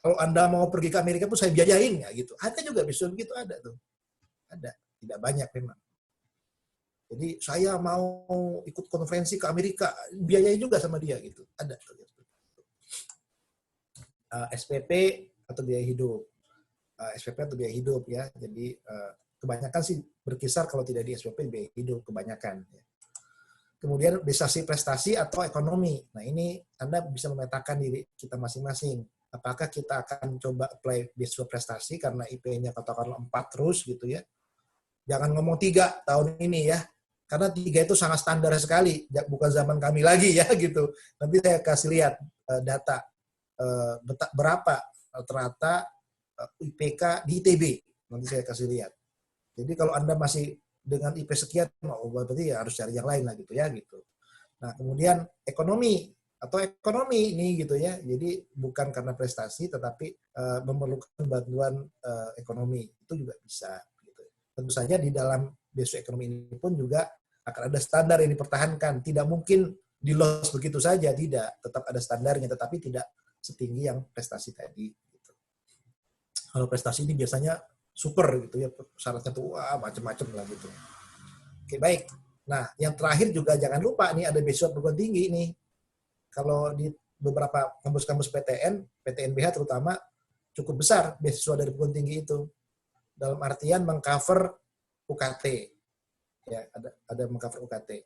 kalau Anda mau pergi ke Amerika pun saya biayain ya gitu. Ada juga beasiswa begitu, ada tuh. Ada, tidak banyak memang. Jadi saya mau ikut konferensi ke Amerika, biayai juga sama dia gitu. Ada. SPP atau biaya hidup. SPP atau biaya hidup ya. Jadi kebanyakan sih berkisar kalau tidak di SPP biaya hidup kebanyakan. Ya. Kemudian prestasi atau ekonomi. Nah ini Anda bisa memetakan diri kita masing-masing. Apakah kita akan coba apply beasiswa prestasi karena IP-nya katakanlah 4 terus gitu ya. Jangan ngomong 3 tahun ini ya. Karena 3 itu sangat standar sekali, bukan zaman kami lagi ya gitu. Nanti saya kasih lihat data berapa rata-rata IPK di ITB. Nanti saya kasih lihat. Jadi kalau Anda masih dengan IP sekian, berarti ya harus cari yang lain lah gitu ya gitu. Nah kemudian ekonomi ini gitu ya. Jadi bukan karena prestasi, tetapi memerlukan bantuan ekonomi itu juga bisa. Gitu. Tentu saja di dalam beasiswa ekonomi ini pun juga akan ada standar yang dipertahankan. Tidak mungkin di-loss begitu saja, tidak. Tetap ada standarnya, tetapi tidak setinggi yang prestasi tadi. Gitu. Kalau prestasi ini biasanya super gitu ya, syaratnya tuh wah macam-macam lah gitu. Oke, baik. Nah, yang terakhir juga jangan lupa nih ada beasiswa perguruan tinggi nih. Kalau di beberapa kampus-kampus PTN, PTNBH terutama, cukup besar beasiswa dari perguruan tinggi itu. Dalam artian mengcover UKT. Ya, ada mengcover UKT.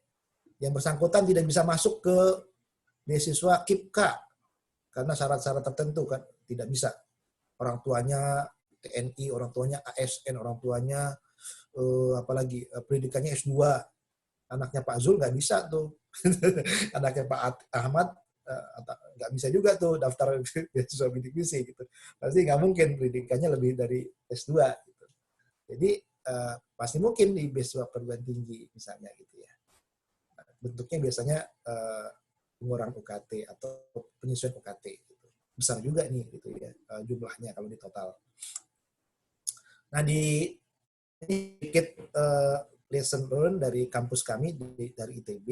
Yang bersangkutan tidak bisa masuk ke beasiswa KIPK karena syarat-syarat tertentu kan tidak bisa. Orang tuanya TNI, orang tuanya ASN, orang tuanya apalagi pendidikannya S2. Anaknya Pak Zul nggak bisa tuh. Anaknya Pak Ahmad nggak bisa juga tuh daftar beasiswa bidik misi gitu. Pasti nggak mungkin pendidikannya lebih dari S2 gitu. Jadi pasti mungkin di beasiswa perguruan tinggi misalnya gitu ya. Bentuknya biasanya pengurangan UKT atau penyesuaian UKT gitu. Besar juga nih gitu ya jumlahnya kalau di total. Nah di sedikit lesson learn dari kampus kami dari ITB,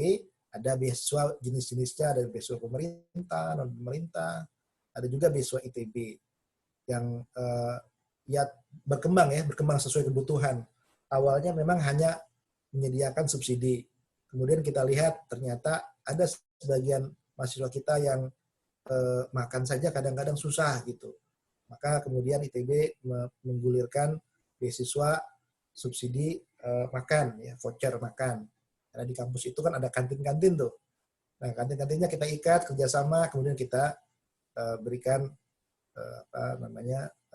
ada beasiswa jenis-jenisnya, ada beasiswa pemerintah, non pemerintah, ada juga beasiswa ITB yang ya berkembang sesuai kebutuhan. Awalnya memang hanya menyediakan subsidi. Kemudian kita lihat ternyata ada sebagian mahasiswa kita yang makan saja kadang-kadang susah gitu. Maka kemudian ITB menggulirkan beasiswa subsidi makan, ya, voucher makan. Karena di kampus itu kan ada kantin-kantin tuh. Nah, kantin-kantinnya kita ikat kerjasama, kemudian kita berikan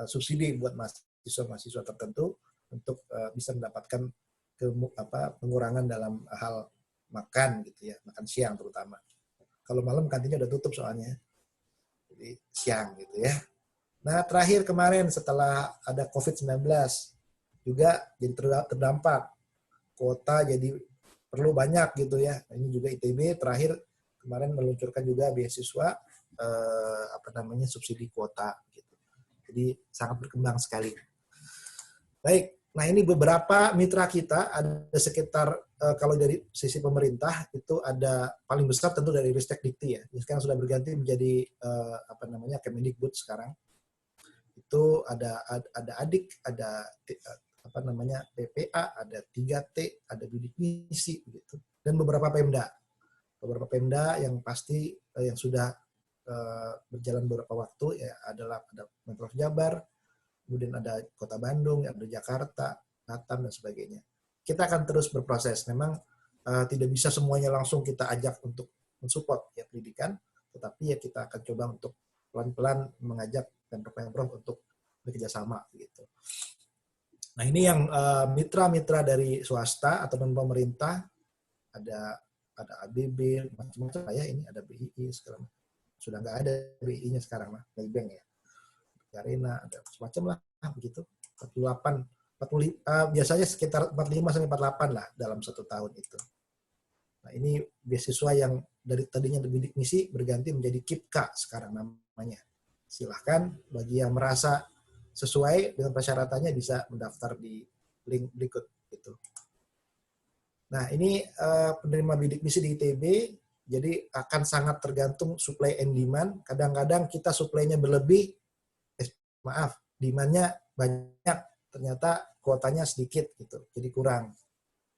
subsidi buat mahasiswa-mahasiswa tertentu untuk bisa mendapatkan pengurangan dalam hal makan gitu ya, makan siang terutama. Kalau malam kantinnya udah tutup soalnya, jadi siang gitu ya. Nah, terakhir kemarin setelah ada COVID-19 juga jadi terdampak, kuota jadi perlu banyak gitu ya. Ini juga ITB terakhir kemarin meluncurkan juga beasiswa subsidi kuota gitu. Jadi sangat berkembang sekali. Baik, nah ini beberapa mitra kita, ada sekitar kalau dari sisi pemerintah itu ada paling besar tentu dari Ristek Dikti ya. Ini sekarang sudah berganti menjadi Kemendikbud sekarang. Itu ada Adik, ada PPA, ada 3T, ada bidik misi begitu. Dan beberapa Pemda. Beberapa Pemda yang pasti yang sudah berjalan beberapa waktu ya adalah ada Pemprov Jabar, kemudian ada Kota Bandung, ada Jakarta, Batam dan sebagainya. Kita akan terus berproses. Memang tidak bisa semuanya langsung kita ajak untuk mensupport ya pendidikan, tetapi ya kita akan coba untuk pelan-pelan mengajak Pemprov untuk bekerjasama gitu. Nah ini yang mitra-mitra dari swasta atau non pemerintah, ada ABB macam-macam ya, ini ada BII sekarang sudah nggak ada BI-nya sekarang lah, Maybank ya, Arena ada semacam lah begitu. 45 biasanya sekitar 45 sampai 48 lah dalam 1 tahun itu. Nah ini beasiswa yang dari tadinya bidik misi berganti menjadi KIPK sekarang namanya. Silahkan bagi yang merasa sesuai dengan persyaratannya bisa mendaftar di link berikut gitu. Nah ini penerima bidik misi di ITB, jadi akan sangat tergantung supply and demand. Kadang-kadang kita supply-nya berlebih, demand-nya banyak, ternyata kuotanya sedikit gitu, jadi kurang.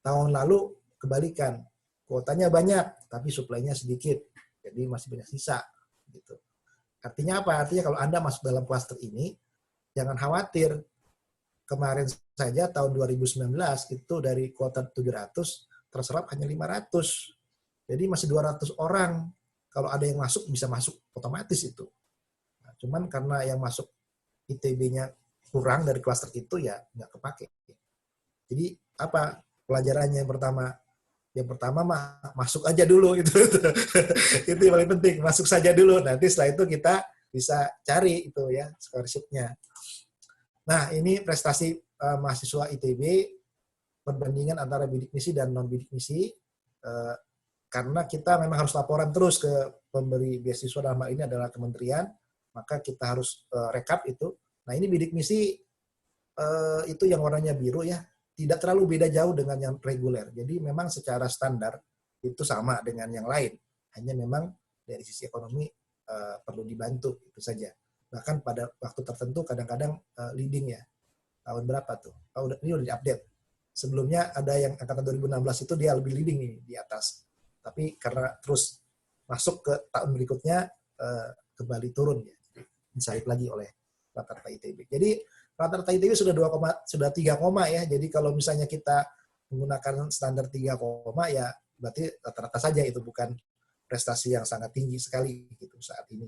Tahun lalu kebalikan, kuotanya banyak tapi supply-nya sedikit, jadi masih banyak sisa gitu. Artinya apa? Artinya kalau Anda masuk dalam klaster ini, jangan khawatir. Kemarin saja tahun 2019 itu dari kuota 700 terserap hanya 500. Jadi masih 200 orang. Kalau ada yang masuk bisa masuk otomatis itu. Nah, cuman karena yang masuk ITB-nya kurang dari klaster itu ya nggak kepake. Jadi apa pelajarannya yang pertama? Yang pertama masuk aja dulu itu. Itu yang paling penting, masuk saja dulu. Nanti setelah itu kita bisa cari itu ya scholarship-nya. Nah, ini prestasi mahasiswa ITB perbandingan antara bidik misi dan non bidik misi. Karena kita memang harus laporan terus ke pemberi beasiswa, dalam hal ini adalah kementerian, maka kita harus rekap itu. Nah, ini bidik misi itu yang warnanya biru ya, tidak terlalu beda jauh dengan yang reguler. Jadi memang secara standar itu sama dengan yang lain. Hanya memang dari sisi ekonomi perlu dibantu, itu saja. Bahkan pada waktu tertentu kadang-kadang leading ya. Tahun berapa tuh? Ini udah diupdate. Sebelumnya ada yang angkatan 2016 itu dia lebih leading nih di atas. Tapi karena terus masuk ke tahun berikutnya kembali turun ya. Disalip lagi oleh rata-rata ITB. Jadi rata-rata ITB sudah 3 koma ya. Jadi kalau misalnya kita menggunakan standar 3 koma ya berarti rata-rata saja, itu bukan prestasi yang sangat tinggi sekali gitu saat ini.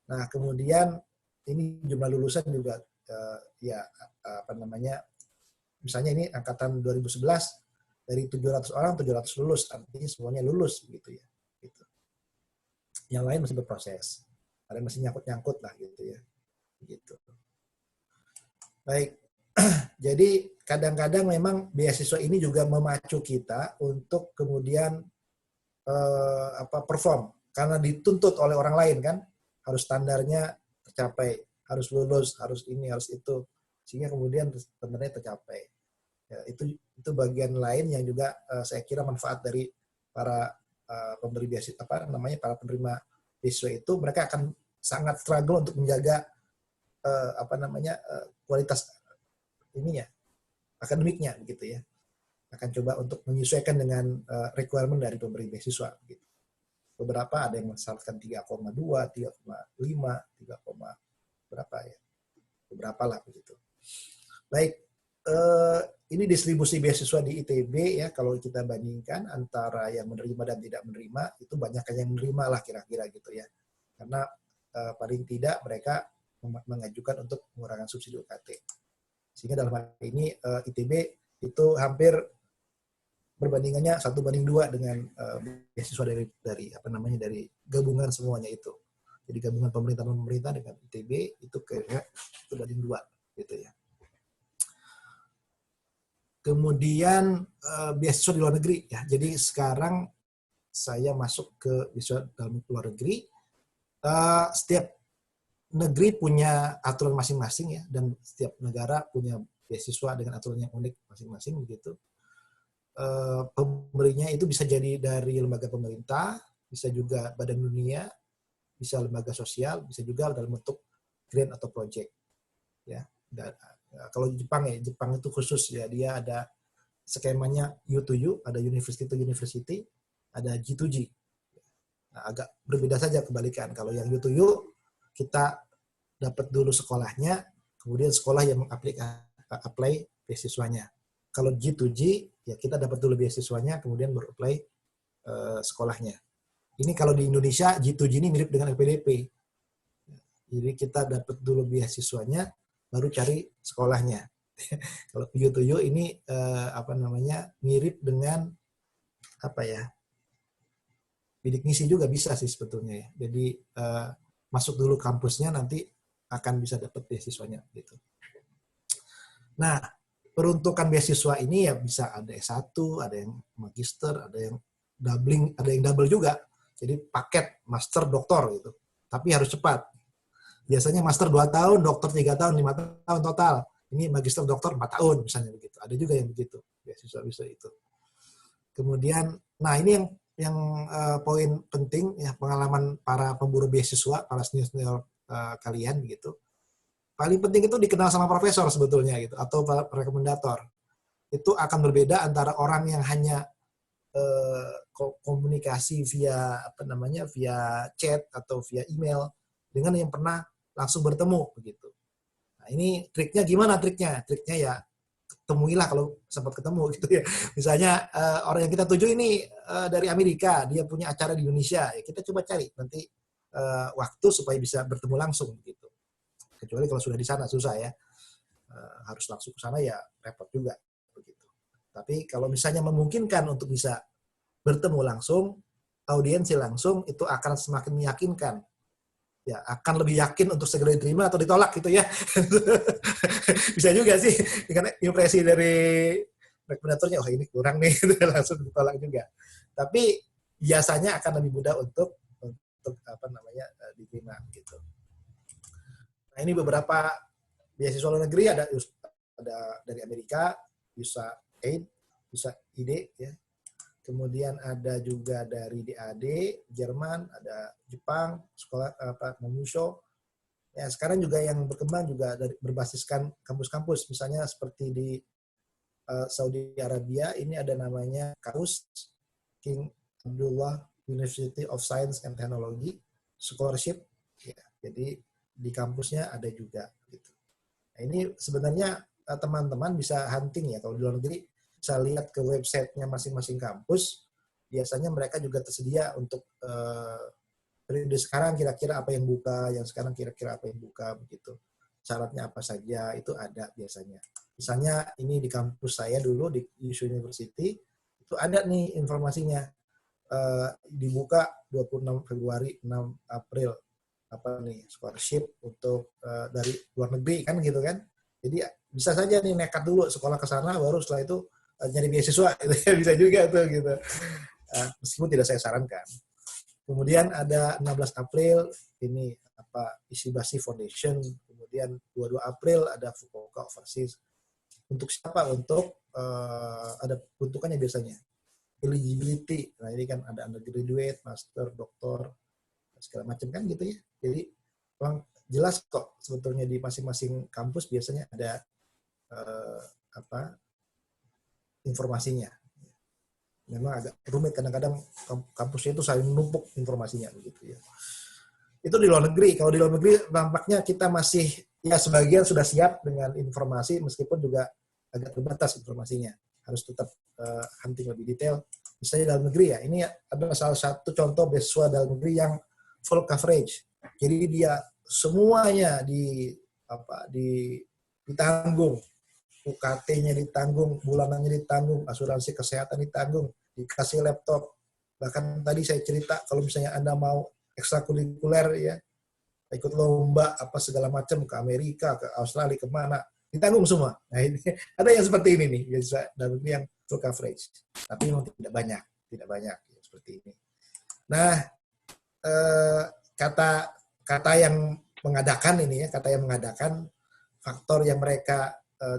Nah, kemudian ini jumlah lulusan juga misalnya ini angkatan 2011 dari 700 orang 700 lulus, artinya semuanya lulus gitu ya. Gitu. Yang lain masih berproses. Ada yang masih nyangkut-nyangkut lah gitu ya. Gitu. Baik. Jadi kadang-kadang memang beasiswa ini juga memacu kita untuk kemudian perform, karena dituntut oleh orang lain kan, harus standarnya tercapai, harus lulus, harus ini, harus itu, sehingga kemudian sebenarnya tercapai. Ya, itu bagian lain yang juga saya kira manfaat dari para pemberi beasiswa, para penerima beasiswa itu, mereka akan sangat struggle untuk menjaga kualitas ininya, akademiknya begitu ya. Akan coba untuk menyesuaikan dengan requirement dari pemberi beasiswa. Gitu. Beberapa ada yang mensyaratkan 3,2, 3,5, 3, berapa ya? Beberapa lah begitu. Baik, ini distribusi beasiswa di ITB ya, kalau kita bandingkan antara yang menerima dan tidak menerima, itu banyak yang menerima lah kira-kira gitu ya. Karena paling tidak mereka mengajukan untuk pengurangan subsidi UKT. Sehingga dalam hal ini ITB itu hampir perbandingannya 1:2 dengan beasiswa dari gabungan semuanya itu. Jadi gabungan pemerintah dengan ITB itu kayaknya 1:2 gitu ya. Kemudian beasiswa di luar negeri ya. Jadi sekarang saya masuk ke beasiswa dalam luar negeri. Setiap negeri punya aturan masing-masing ya, dan setiap negara punya beasiswa dengan aturan yang unik masing-masing begitu. Pemberinya itu bisa jadi dari lembaga pemerintah, bisa juga badan dunia, bisa lembaga sosial, bisa juga dalam bentuk grant atau project. Ya. Dan, kalau Jepang itu khusus ya, dia ada skemanya U2U, ada university to university, ada G2G. Nah, agak berbeda saja kebalikan. Kalau yang U2U kita dapat dulu sekolahnya, kemudian sekolah yang apply beasiswanya. Kalau G2G, ya kita dapat dulu beasiswanya, kemudian baru apply sekolahnya. Ini kalau di Indonesia, G2G ini mirip dengan LPDP. Jadi kita dapat dulu beasiswanya, baru cari sekolahnya. Kalau U2U ini mirip dengan bidik misi juga bisa sih sebetulnya ya. Jadi masuk dulu kampusnya, nanti akan bisa dapat beasiswanya gitu. Nah, peruntukan beasiswa ini ya bisa ada S1, ada yang magister, ada yang doubling, ada yang double juga. Jadi paket master doktor gitu. Tapi harus cepat. Biasanya master 2 tahun, doktor 3 tahun, 5 tahun total. Ini magister doktor 4 tahun misalnya begitu. Ada juga yang begitu, beasiswa itu. Kemudian, nah ini yang poin penting ya, pengalaman para pemburu beasiswa, para senior kalian begitu. Paling penting itu dikenal sama profesor sebetulnya gitu, atau rekomendator. Itu akan berbeda antara orang yang hanya komunikasi via via chat atau via email dengan yang pernah langsung bertemu begitu. Nah, ini triknya gimana triknya? Triknya ya ketemuilah kalau sempat ketemu gitu ya. Misalnya orang yang kita tuju ini dari Amerika, dia punya acara di Indonesia, ya kita coba cari nanti waktu supaya bisa bertemu langsung gitu. Kecuali kalau sudah di sana susah ya, harus langsung ke sana ya repot juga begitu. Tapi kalau misalnya memungkinkan untuk bisa bertemu langsung, audiensi langsung, itu akan semakin meyakinkan. Ya, akan lebih yakin untuk segera diterima atau ditolak gitu ya. Bisa juga sih dengan impresi dari rekomendatornya, oh ini kurang nih, langsung ditolak juga. Tapi biasanya akan lebih mudah untuk diterima gitu. Nah, ini beberapa beasiswa luar negeri, ada dari Amerika, USAID, USAID ya. Kemudian ada juga dari DAD, Jerman, ada Jepang, sekolah Monusho. Ya, sekarang juga yang berkembang juga dari berbasiskan kampus-kampus, misalnya seperti di Saudi Arabia, ini ada namanya kampus King Abdullah University of Science and Technology Scholarship. Ya, jadi di kampusnya ada juga. Gitu. Nah, ini sebenarnya teman-teman bisa hunting ya, kalau di luar negeri bisa lihat ke websitenya masing-masing kampus. Biasanya mereka juga tersedia untuk periode sekarang kira-kira apa yang buka, yang sekarang kira-kira apa yang buka begitu. Syaratnya apa saja itu ada biasanya. Misalnya ini di kampus saya dulu di Yusuf University itu ada nih informasinya. Dibuka 26 Februari 6 April apa nih scholarship untuk dari luar negeri kan gitu kan. Jadi bisa saja nih nekat dulu sekolah ke sana baru setelah itu nyari beasiswa gitu ya, bisa juga tuh gitu. Meskipun tidak saya sarankan. Kemudian ada 16 April ini apa Ishibasi Foundation, kemudian 22 April ada Fukuoka Overseas. Untuk siapa? Untuk ada bentukannya biasanya. Eligibility. Nah, ini kan ada undergraduate, master, doktor, segala macam kan gitu ya. Jadi memang jelas kok sebetulnya di masing-masing kampus biasanya ada informasinya. Memang agak rumit kadang-kadang kampusnya itu saling menumpuk informasinya begitu ya. Itu di luar negeri. Kalau di luar negeri nampaknya kita masih ya sebagian sudah siap dengan informasi meskipun juga agak terbatas informasinya. Harus tetap hunting lebih detail. Misalnya dalam negeri ya, ini adalah salah satu contoh beasiswa dalam negeri yang full coverage. Jadi dia semuanya ditanggung. UKT-nya ditanggung, bulanannya ditanggung, asuransi kesehatan ditanggung, dikasih laptop. Bahkan tadi saya cerita kalau misalnya Anda mau ekstrakurikuler ya, ikut lomba apa segala macam ke Amerika, ke Australia, kemana, ditanggung semua. Nah ini ada yang seperti ini nih, biasa dalam yang full coverage. Tapi memang tidak banyak ya, seperti ini. Nah kata yang mengadakan ini ya, kata yang mengadakan faktor yang mereka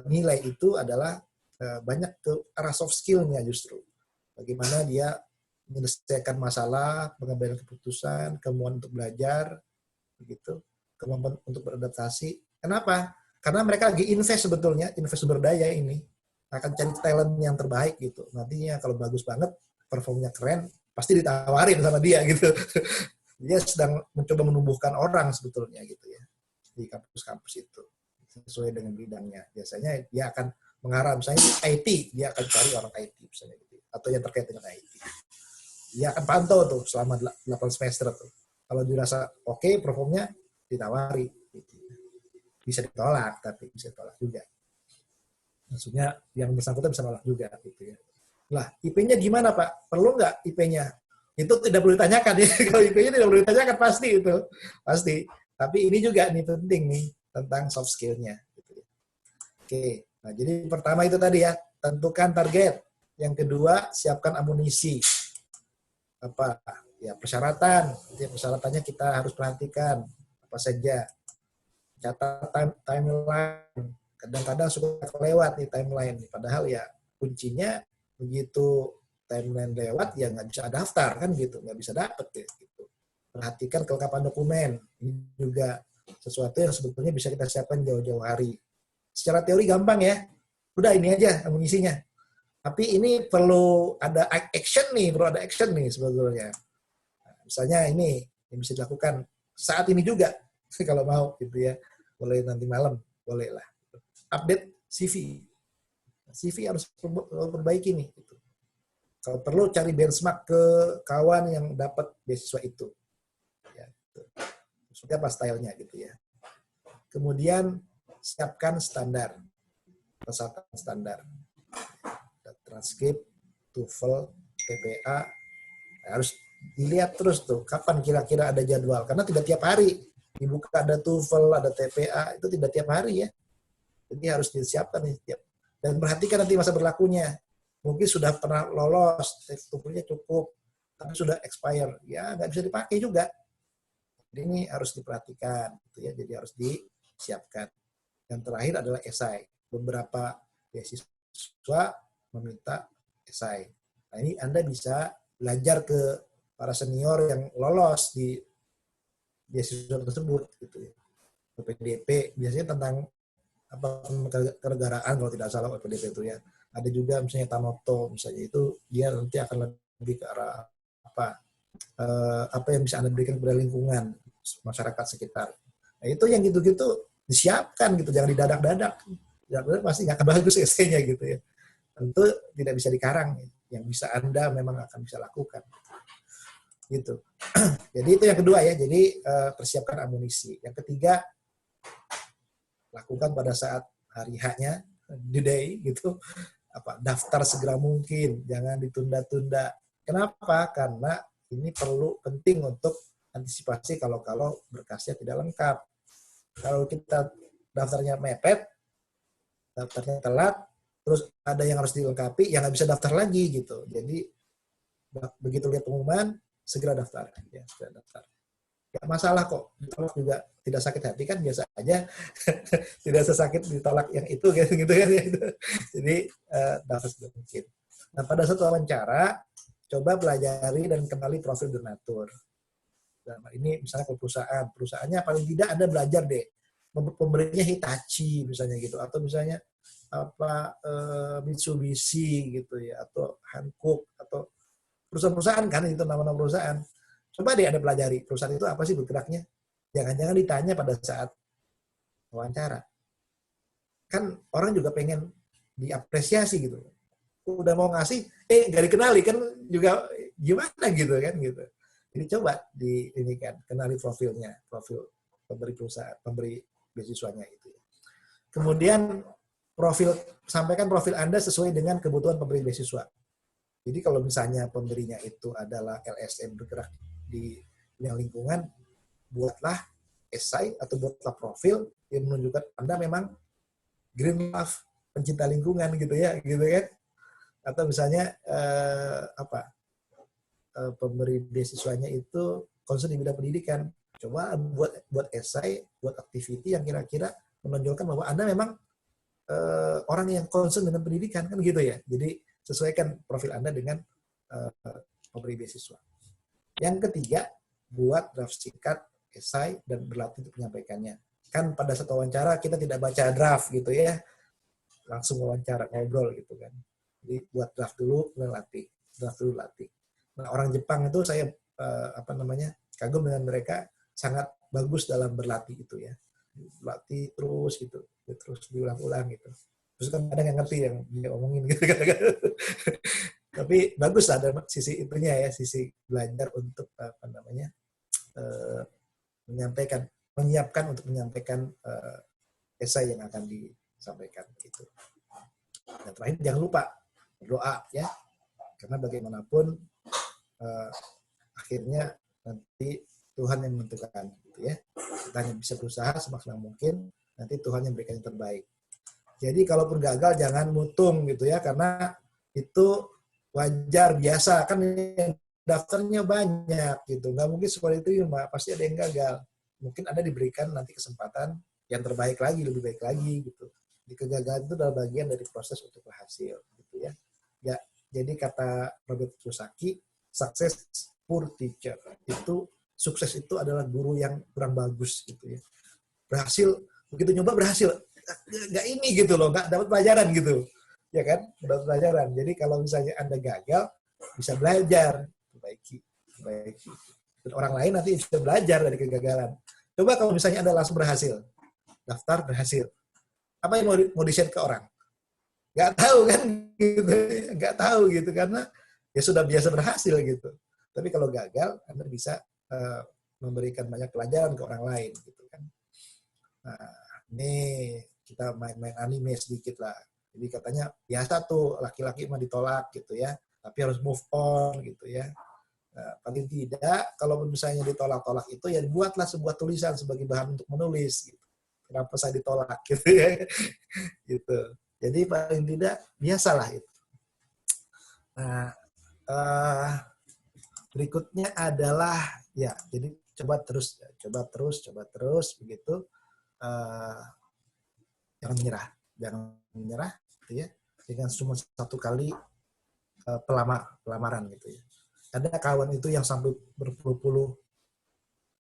nilai itu adalah banyak ke arah soft skill-nya justru. Bagaimana dia menyelesaikan masalah, pengambilan keputusan, kemampuan untuk belajar, begitu, kemampuan untuk beradaptasi. Kenapa? Karena mereka lagi invest sebetulnya, invest sumber daya ini. Akan cari talent yang terbaik gitu. Nantinya kalau bagus banget, performnya keren, pasti ditawarin sama dia gitu. Dia sedang mencoba menumbuhkan orang sebetulnya gitu ya di kampus-kampus itu. Sesuai dengan bidangnya. Biasanya dia akan mengarah, misalnya IT, dia akan cari orang IT misalnya gitu. Atau yang terkait dengan IT. Dia akan pantau tuh selama 8 semester tuh. Kalau dirasa oke, performnya ditawari. Gitu. Bisa ditolak, tapi bisa ditolak juga. Maksudnya yang bersangkutan bisa nolak juga. Gitu ya. Lah, IP-nya gimana Pak? Perlu nggak IP-nya? Itu tidak perlu ditanyakan ya. Kalau IP-nya tidak perlu ditanyakan, pasti itu. Pasti. Tapi ini juga nih penting nih. Tentang soft skill-nya. Gitu. Oke, nah jadi pertama itu tadi ya, tentukan target. Yang kedua, siapkan amunisi. Apa? Ya persyaratan. Jadi persyaratannya kita harus perhatikan apa saja. Catat timeline. Kadang-kadang suka kelewat nih timeline. Padahal ya kuncinya begitu timeline lewat ya nggak bisa daftar kan gitu, nggak bisa dapet ya, gitu. Perhatikan kelengkapan dokumen. Ini juga sesuatu yang sebetulnya bisa kita siapkan jauh-jauh hari. Secara teori gampang ya, udah ini aja amunisinya. Tapi ini perlu ada action nih sebetulnya. Nah, misalnya ini yang bisa dilakukan saat ini juga, kalau mau gitu ya. Boleh nanti malam, boleh lah. Update CV. CV harus perbaiki nih. Gitu. Kalau perlu cari benchmark ke kawan yang dapat beasiswa itu. Ya, gitu. Maksudnya apa stylenya gitu ya. Kemudian siapkan standar, peserta standar, transkrip, TOEFL, TPA, harus dilihat terus tuh kapan kira-kira ada jadwal. Karena tidak tiap hari dibuka ada TOEFL, ada TPA, itu tidak tiap hari ya. Jadi harus disiapkan nih tiap. Dan perhatikan nanti masa berlakunya. Mungkin sudah pernah lolos, TOEFL-nya cukup, tapi sudah expire, ya nggak bisa dipakai juga. Jadi ini harus diperhatikan, gitu ya. Jadi harus disiapkan. Yang terakhir adalah esai. Beberapa beasiswa meminta esai. Nah ini Anda bisa belajar ke para senior yang lolos di beasiswa tersebut, gitu ya. PDP biasanya tentang apa kenegaraan kalau tidak salah PDP itu ya. Ada juga misalnya Tanoto, misalnya itu dia nanti akan lebih ke arah apa yang bisa Anda berikan kepada lingkungan, masyarakat sekitar. Nah, itu yang gitu-gitu disiapkan gitu, jangan didadak-dadak. Dadak-dadak pasti nggak akan bagus esainya gitu ya. Tentu tidak bisa dikarang, yang bisa Anda memang akan bisa lakukan. Gitu. Jadi itu yang kedua ya, jadi persiapkan amunisi. Yang ketiga, lakukan pada saat hari H-nya, the day gitu, daftar segera mungkin, jangan ditunda-tunda. Kenapa? Karena ini penting untuk antisipasi kalau berkasnya tidak lengkap. Kalau kita daftarnya mepet, daftarnya telat, terus ada yang harus dilengkapi, ya nggak bisa daftar lagi gitu. Jadi begitu lihat pengumuman, segera daftar. Ya, segera daftar. Gak masalah kok, ditolak juga tidak sakit hati kan, biasa aja. Tidak sesakit ditolak yang itu gitu kan. Jadi daftar segera mungkin. Nah, pada saat wawancara, coba pelajari dan kenali profil donatur. Nah, ini misalnya ke perusahaannya paling tidak Anda belajar deh, pemberinya Hitachi misalnya gitu, atau misalnya Mitsubishi gitu ya, atau Hankook, atau perusahaan-perusahaan kan, itu nama-nama perusahaan. Coba deh Anda pelajari perusahaan itu apa sih bergeraknya. Jangan-jangan ditanya pada saat wawancara. Kan orang juga pengen diapresiasi gitu. Udah mau ngasih, nggak dikenali kan juga gimana gitu kan gitu. Jadi coba ini kan kenali profilnya, profil pemberi perusahaan, pemberi beasiswanya itu. Kemudian sampaikan profil Anda sesuai dengan kebutuhan pemberi beasiswa. Jadi kalau misalnya pemberinya itu adalah LSM bergerak di bidang lingkungan, buatlah esai atau buatlah profil yang menunjukkan Anda memang green love, pencinta lingkungan gitu ya, gitu kan. Atau misalnya pemberi beasiswanya itu concern di bidang pendidikan. Coba buat esai, buat activity yang kira-kira menonjolkan bahwa Anda memang orang yang concern dengan pendidikan kan gitu ya. Jadi sesuaikan profil Anda dengan pemberi beasiswa. Yang ketiga, buat draft singkat, esai, dan berlatih untuk menyampaikannya. Kan pada saat wawancara kita tidak baca draft gitu ya, langsung wawancara, ngobrol gitu kan. Jadi buat draft dulu, kemudian latih. Draft dulu, latih. Nah, orang Jepang itu saya kagum dengan mereka, sangat bagus dalam berlatih itu ya. Berlatih terus gitu, terus diulang-ulang gitu. Terus kan ada yang ngerti yang dia omongin gitu. Tapi bagus ada sisi itunya ya, sisi belajar untuk menyiapkan untuk menyampaikan esai yang akan disampaikan gitu. Dan terakhir jangan lupa berdoa ya, karena bagaimanapun akhirnya nanti Tuhan yang menentukan gitu ya. Kita hanya bisa berusaha semaksimal mungkin, nanti Tuhan yang berikan yang terbaik. Jadi kalaupun gagal jangan mutung gitu ya, karena itu wajar, biasa kan daftarnya banyak gitu, nggak mungkin seperti itu ya Mbak, pasti ada yang gagal. Mungkin Anda diberikan nanti kesempatan yang terbaik lagi, lebih baik lagi gitu. Di kegagalan itu adalah bagian dari proses untuk berhasil gitu ya. Ya, jadi kata Robert Kiyosaki, success poor teacher. Itu sukses itu adalah guru yang kurang bagus gitu ya. Berhasil, begitu nyoba berhasil, nggak ini gitu loh, nggak dapat pelajaran gitu. Ya kan? Dapat pelajaran. Jadi kalau misalnya Anda gagal, bisa belajar, perbaiki. Dan orang lain nanti bisa belajar dari kegagalan. Coba kalau misalnya Anda langsung berhasil, daftar berhasil. Apa yang mau di-share ke orang? Nggak tahu kan gitu. Nggak tahu gitu karena ya sudah biasa berhasil gitu. Tapi kalau gagal, Anda bisa memberikan banyak pelajaran ke orang lain gitu kan. Nah, ini kita main-main anime sedikit lah. Jadi katanya biasa tuh laki-laki mah ditolak gitu ya, tapi harus move on gitu ya. Nah, paling tidak kalau misalnya ditolak-tolak itu ya buatlah sebuah tulisan sebagai bahan untuk menulis gitu. Kenapa saya ditolak gitu ya. Gitu. Jadi paling tidak biasalah itu. Nah, berikutnya adalah ya, jadi coba terus begitu. Jangan menyerah gitu ya. Dengan cuma satu kali pelamaran gitu ya. Ada kawan itu yang sampai berpuluh-puluh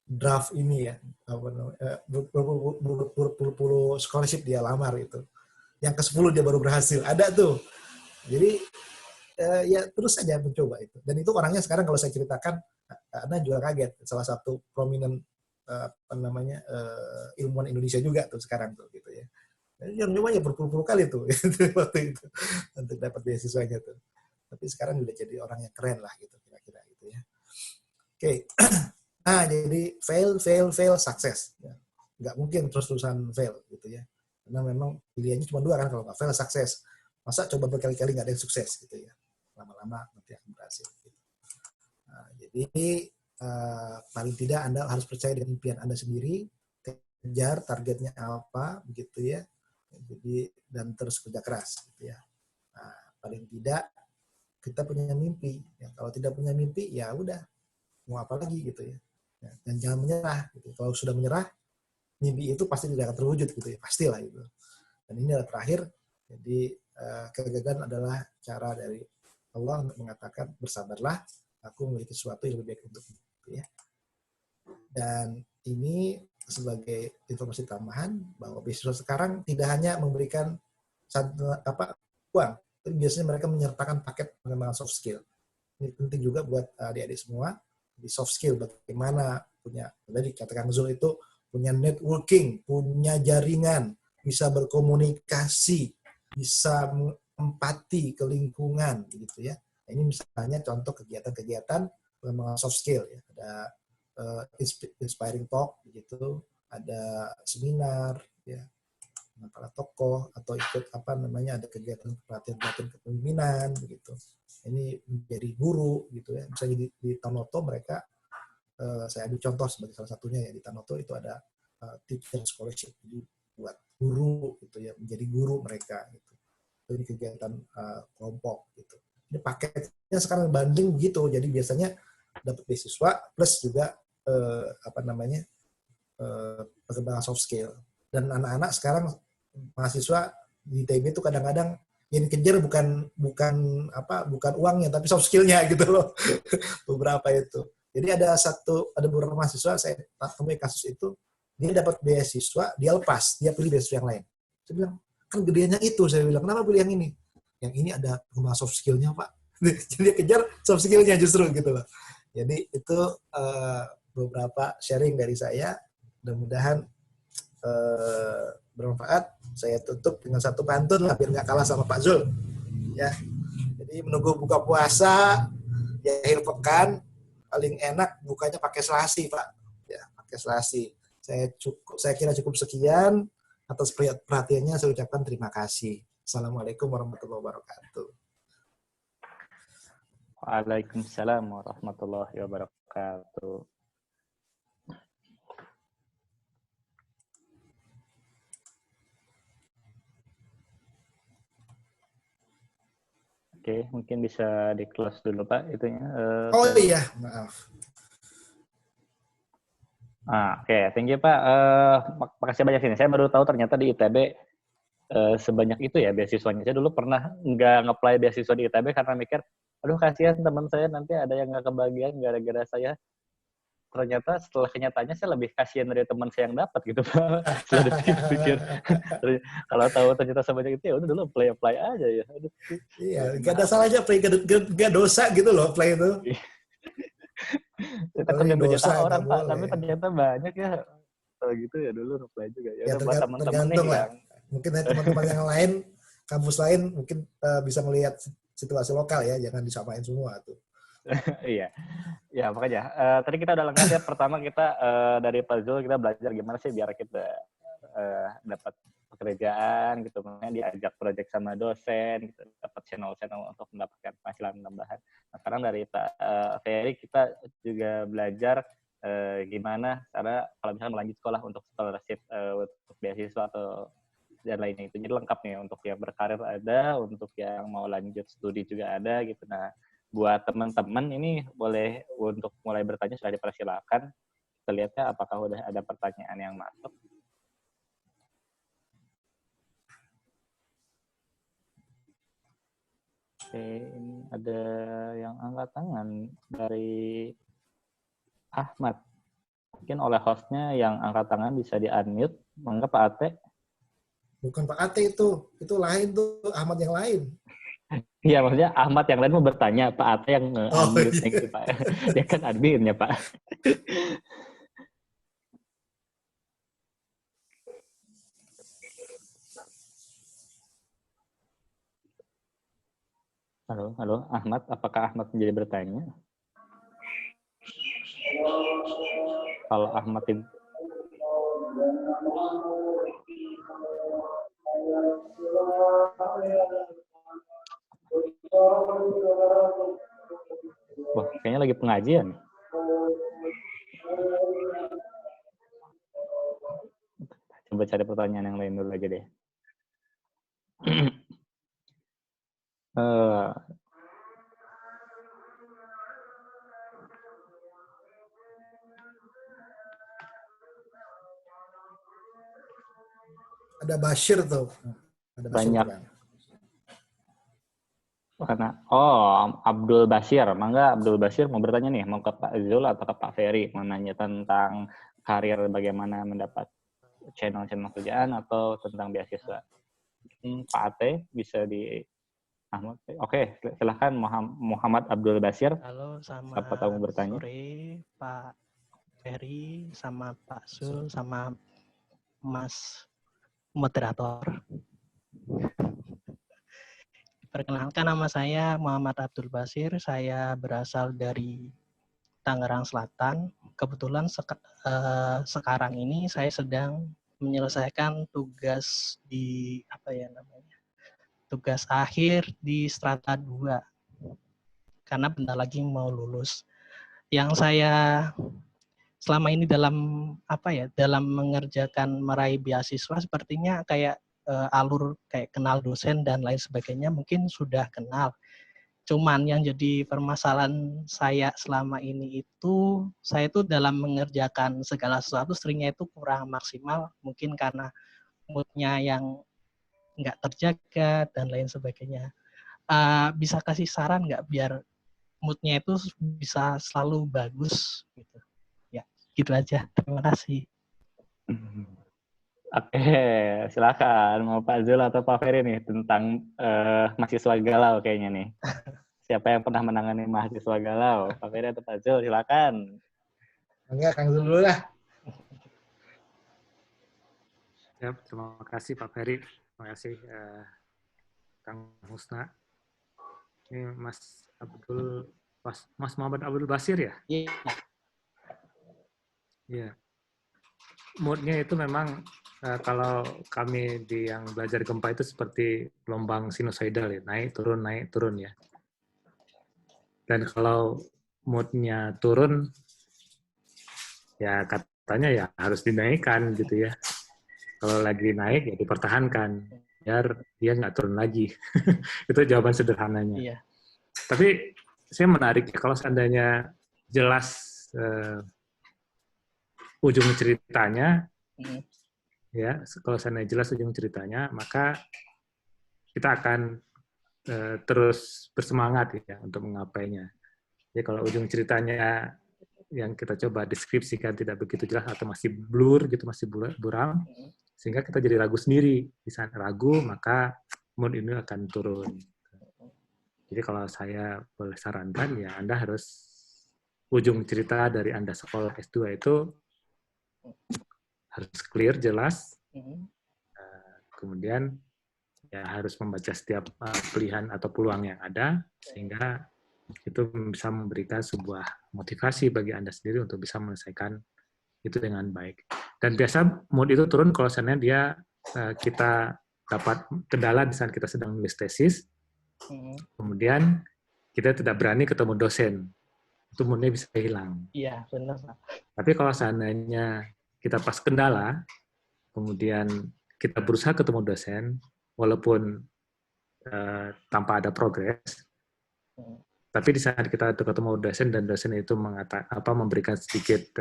draft ini ya, berpuluh-puluh scholarship dia lamar itu. Yang ke-10 dia baru berhasil. Ada tuh. Jadi ya terus saja mencoba itu. Dan itu orangnya sekarang kalau saya ceritakan, Anda juga kaget. Salah satu prominent ilmuwan Indonesia juga tuh sekarang tuh gitu ya. Yang nyoba ya berpuluh-puluh kali tuh waktu itu untuk dapat beasiswanya tuh. Tapi sekarang udah jadi orang yang keren lah gitu kira-kira gitu ya. Oke. Nah, jadi fail, sukses. Ya. Nggak mungkin terus-terusan fail gitu ya. Karena memang pilihannya cuma dua kan, kalau nggak fail, sukses. Masa coba berkali-kali nggak ada yang sukses gitu ya. Lama-lama nanti akan berhasil. Gitu. Nah, jadi paling tidak Anda harus percaya dengan impian Anda sendiri, kejar targetnya apa, begitu ya. Jadi dan terus kerja keras gitu ya. Nah, paling tidak kita punya mimpi. Ya, kalau tidak punya mimpi, ya udah mau apa lagi gitu ya. Dan jangan menyerah. Gitu. Kalau sudah menyerah, mimpi itu pasti tidak akan terwujud gitu ya, pastilah itu. Dan ini adalah terakhir. Jadi kegagalan adalah cara dari Allah untuk mengatakan bersabarlah, aku memiliki sesuatu yang lebih baik untukmu. Gitu ya. Dan ini sebagai informasi tambahan bahwa beasiswa sekarang tidak hanya memberikan uang, tapi biasanya mereka menyertakan paket pengembangan soft skill. Ini penting juga buat adik-adik semua. Di soft skill bagaimana punya, tadi kata Kang Zul itu punya networking, punya jaringan, bisa berkomunikasi, bisa empati ke lingkungan gitu ya. Nah, ini misalnya contoh kegiatan-kegiatan pengembangan soft skill ya. Ada inspiring talk begitu, ada seminar ya, para tokoh atau ikut ada kegiatan pelatihan kepemimpinan begitu. Ini menjadi guru gitu ya. Misalnya di Tanoto mereka saya ambil contoh sebagai salah satunya ya, di Tanoto itu ada teacher scholarship, jadi buat guru gitu ya, menjadi guru mereka gitu. Ini kegiatan kelompok gitu. Ini paketnya sekarang banding begitu, jadi biasanya dapat beasiswa plus juga pengembangan soft skill. Dan anak-anak sekarang mahasiswa di ITB itu kadang-kadang yang dikejar bukan uangnya tapi soft skill-nya gitu loh. Beberapa itu. Jadi ada beberapa mahasiswa saya temui kasus itu, dia dapat beasiswa, dia lepas, dia pilih beasiswa yang lain. Saya bilang, kan gedeannya itu, saya bilang, kenapa pilih yang ini? Yang ini ada pengembangan soft skill-nya, Pak. Jadi dia kejar soft skill-nya justru gitu loh. Jadi itu beberapa sharing dari saya. Mudah-mudahan bermanfaat. Saya tutup dengan satu pantun lah biar nggak kalah sama Pak Zul. Ya. Jadi menunggu buka puasa di akhir pekan paling enak bukanya pakai selasi, Pak. Ya, pakai selasi. Saya kira cukup sekian. Atas perhatiannya saya ucapkan terima kasih. Assalamualaikum warahmatullahi wabarakatuh. Waalaikumsalam warahmatullahi wabarakatuh. Oke, mungkin bisa di-close dulu, Pak, itunya. Iya, maaf. Oke, thank you, Pak. Makasih banyak ini. Saya baru tahu ternyata di ITB sebanyak itu ya beasiswanya. Saya dulu pernah nggak nge-apply beasiswa di ITB karena mikir, aduh kasihan teman saya nanti ada yang nggak kebagian gara-gara saya. Ternyata setelah kenyataannya saya lebih kasihan dari teman saya yang dapat gitu, Pak. Setelah dipikir-pikir. Kalau tahu ternyata sebanyak itu ya udah dulu apply aja ya. Aduh. Iya, nggak ada salahnya apply, nggak dosa gitu loh apply itu. Kita kerja 2 juta orang, Pak, tapi ternyata banyak ya. Kalau gitu ya dulu apply juga. Ya buat teman-teman nih lah. Mungkin teman-teman yang lain, kampus lain mungkin bisa melihat situasi lokal ya, jangan disamain semua tuh. Iya, ya makanya tadi kita udah lengkap ya. Pertama kita dari Pak Zul kita belajar gimana sih biar kita dapat pekerjaan gitu, makanya diajak proyek sama dosen, gitu, dapat channel-channel untuk mendapatkan penghasilan tambahan. Nah, sekarang dari Pak Ferry kita juga belajar gimana cara kalau misalnya melanjut sekolah untuk scholarship untuk beasiswa atau dan lainnya itu. Jadi lengkap nih, untuk yang berkarir ada, untuk yang mau lanjut studi juga ada gitu. Nah, buat teman-teman ini boleh untuk mulai bertanya sudah dipersilakan. Kita lihatnya apakah udah ada pertanyaan yang masuk. Oke, ini ada yang angkat tangan dari Ahmad. Mungkin oleh hostnya yang angkat tangan bisa di-unmute. Mangga Pak Ate. Bukan Pak Ate itu lain tuh, Ahmad yang lain. Iya, maksudnya Ahmad yang lain mau bertanya, Pak Ate yang Oh, unmute iya. gitu, Pak. Dia kan adminnya, Pak. Halo, Ahmad. Apakah Ahmad menjadi bertanya? Kalau Ahmad itu... Wah, kayaknya lagi pengajian. Coba cari pertanyaan yang lain dulu aja deh. Eh, Ada Bashir tuh. Ada Bashir banyak. juga. Karena, Abdul Bashir. Mangga Abdul Bashir mau bertanya nih, mau ke Pak Zul atau ke Pak Ferry, mau nanya tentang karir bagaimana mendapat channel-channel kerjaan atau tentang beasiswa. Pak Ate bisa di Ahmad. Oke, silahkan Muhammad Abdul Bashir. Halo, Siapa tahu mau bertanya? sore Pak Ferry, sama Pak Zul, sama Mas moderator. Perkenalkan, nama saya Muhammad Abdul Bashir. Saya berasal dari Tangerang Selatan. Kebetulan sekarang ini saya sedang menyelesaikan tugas di tugas akhir di strata 2. Karena bentar lagi mau lulus. Yang saya selama ini dalam mengerjakan meraih beasiswa sepertinya kayak alur kayak kenal dosen dan lain sebagainya mungkin sudah kenal. Cuman yang jadi permasalahan saya selama ini itu saya itu dalam mengerjakan segala sesuatu seringnya itu kurang maksimal, mungkin karena moodnya yang nggak terjaga dan lain sebagainya. Bisa kasih saran nggak biar moodnya itu bisa selalu bagus gitu? Ya, gitu aja. Terima kasih. Oke, silakan mau Pak Zul atau Pak Ferry nih tentang mahasiswa galau kayaknya nih. Siapa yang pernah menangani mahasiswa galau? Pak Ferry atau Pak Zul? Silakan. Enggak, Kang Zul dulu lah. Ya, terima kasih Pak Ferry. Terima kasih Kang Husna. Ini Mas Muhammad Abdul Bashir ya? Iya. Iya. Moodnya itu memang kalau kami yang belajar gempa itu seperti gelombang sinusoidal ya, naik turun ya. Dan kalau moodnya turun, ya katanya ya harus dinaikkan gitu ya. Kalau lagi naik ya dipertahankan, biar dia nggak turun lagi. Itu jawaban sederhananya. Iya. Tapi saya menarik ya, kalau seandainya jelas ujung ceritanya, ya kalau seandainya jelas ujung ceritanya, maka kita akan terus bersemangat ya untuk menggapainya. Jadi kalau ujung ceritanya yang kita coba deskripsikan tidak begitu jelas atau masih blur gitu, masih buram, sehingga kita jadi ragu sendiri. Di saat ragu, maka mood ini akan turun. Jadi kalau saya boleh sarankan, ya Anda harus ujung cerita dari Anda sekolah S2 itu harus clear, jelas. Kemudian ya harus membaca setiap pilihan atau peluang yang ada, sehingga itu bisa memberikan sebuah motivasi bagi Anda sendiri untuk bisa menyelesaikan itu dengan baik. Dan biasa mood itu turun kalau misalnya kita dapat kendala di saat kita sedang menulis tesis, kemudian kita tidak berani ketemu dosen, itu moodnya bisa hilang. Iya, benar Pak. Tapi kalau seandainya kita pas kendala, kemudian kita berusaha ketemu dosen, walaupun tanpa ada progres, tapi di saat kita ketemu dosen dan dosen itu memberikan sedikit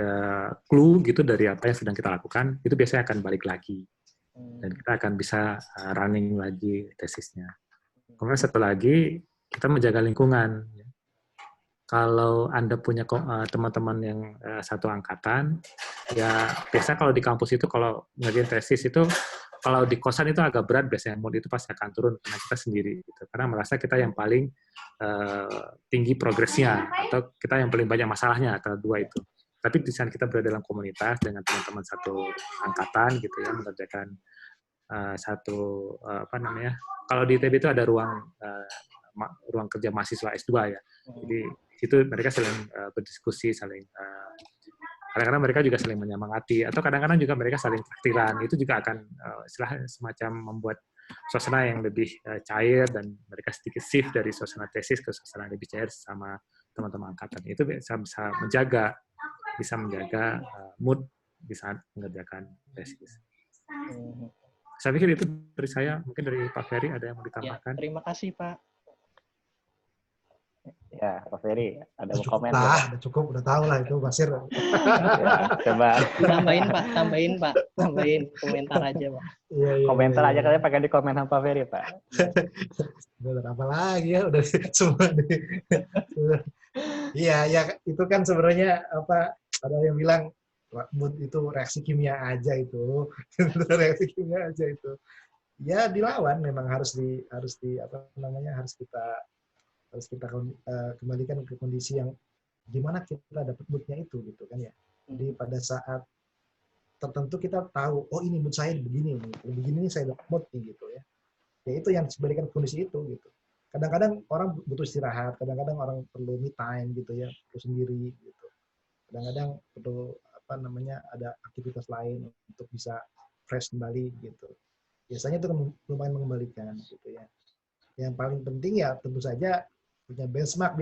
clue gitu dari apa yang sedang kita lakukan, itu biasanya akan balik lagi dan kita akan bisa running lagi tesisnya. Kemudian satu lagi, kita menjaga lingkungan. Kalau Anda punya teman-teman yang satu angkatan, ya biasa kalau di kampus itu kalau ngerjain tesis itu kalau di kosan itu agak berat biasanya, mood itu pasti akan turun karena kita sendiri gitu. Karena merasa kita yang paling tinggi progresnya atau kita yang paling banyak masalahnya atau dua itu. Tapi di saat kita berada dalam komunitas dengan teman-teman satu angkatan gitu ya, mengerjakan kalau di ITB itu ada ruang kerja mahasiswa S2 ya. Jadi itu mereka saling berdiskusi, saling kadang-kadang mereka juga saling menyemangati, atau kadang-kadang juga mereka saling taktiran. Itu juga akan semacam membuat suasana yang lebih cair, dan mereka sedikit shift dari suasana tesis ke suasana yang lebih cair sama teman-teman angkatan. Itu bisa menjaga mood di saat mengerjakan tesis. Saya pikir itu dari saya. Mungkin dari Pak Ferry ada yang mau ditambahkan? Ya, terima kasih Pak. Ya, Pak Ferry, ada Udah komen? udah cukup, udah tahu lah itu Basir. Ya, coba Tambahin komentar aja Pak. Iya, komentar aja, katanya pakai di komen sama Pak Ferry, Pak. Udah apa lagi ya, udah semua Iya, ya itu kan sebenarnya ada yang bilang mood itu reaksi kimia aja itu. Reaksi kimia aja itu. Ya dilawan, memang harus kita kembalikan ke kondisi yang gimana kita dapat moodnya itu gitu kan ya. Jadi pada saat tertentu kita tahu, oh ini mood saya begini nih saya dapat mood nih gitu ya. Ya itu yang diberikan kondisi itu gitu. Kadang-kadang orang butuh istirahat, kadang-kadang orang perlu me time gitu ya, perlu sendiri gitu. Kadang-kadang perlu ada aktivitas lain untuk bisa fresh kembali gitu. Biasanya itu lumayan mengembalikan gitu ya. Yang paling penting ya tentu saja punya benchmark,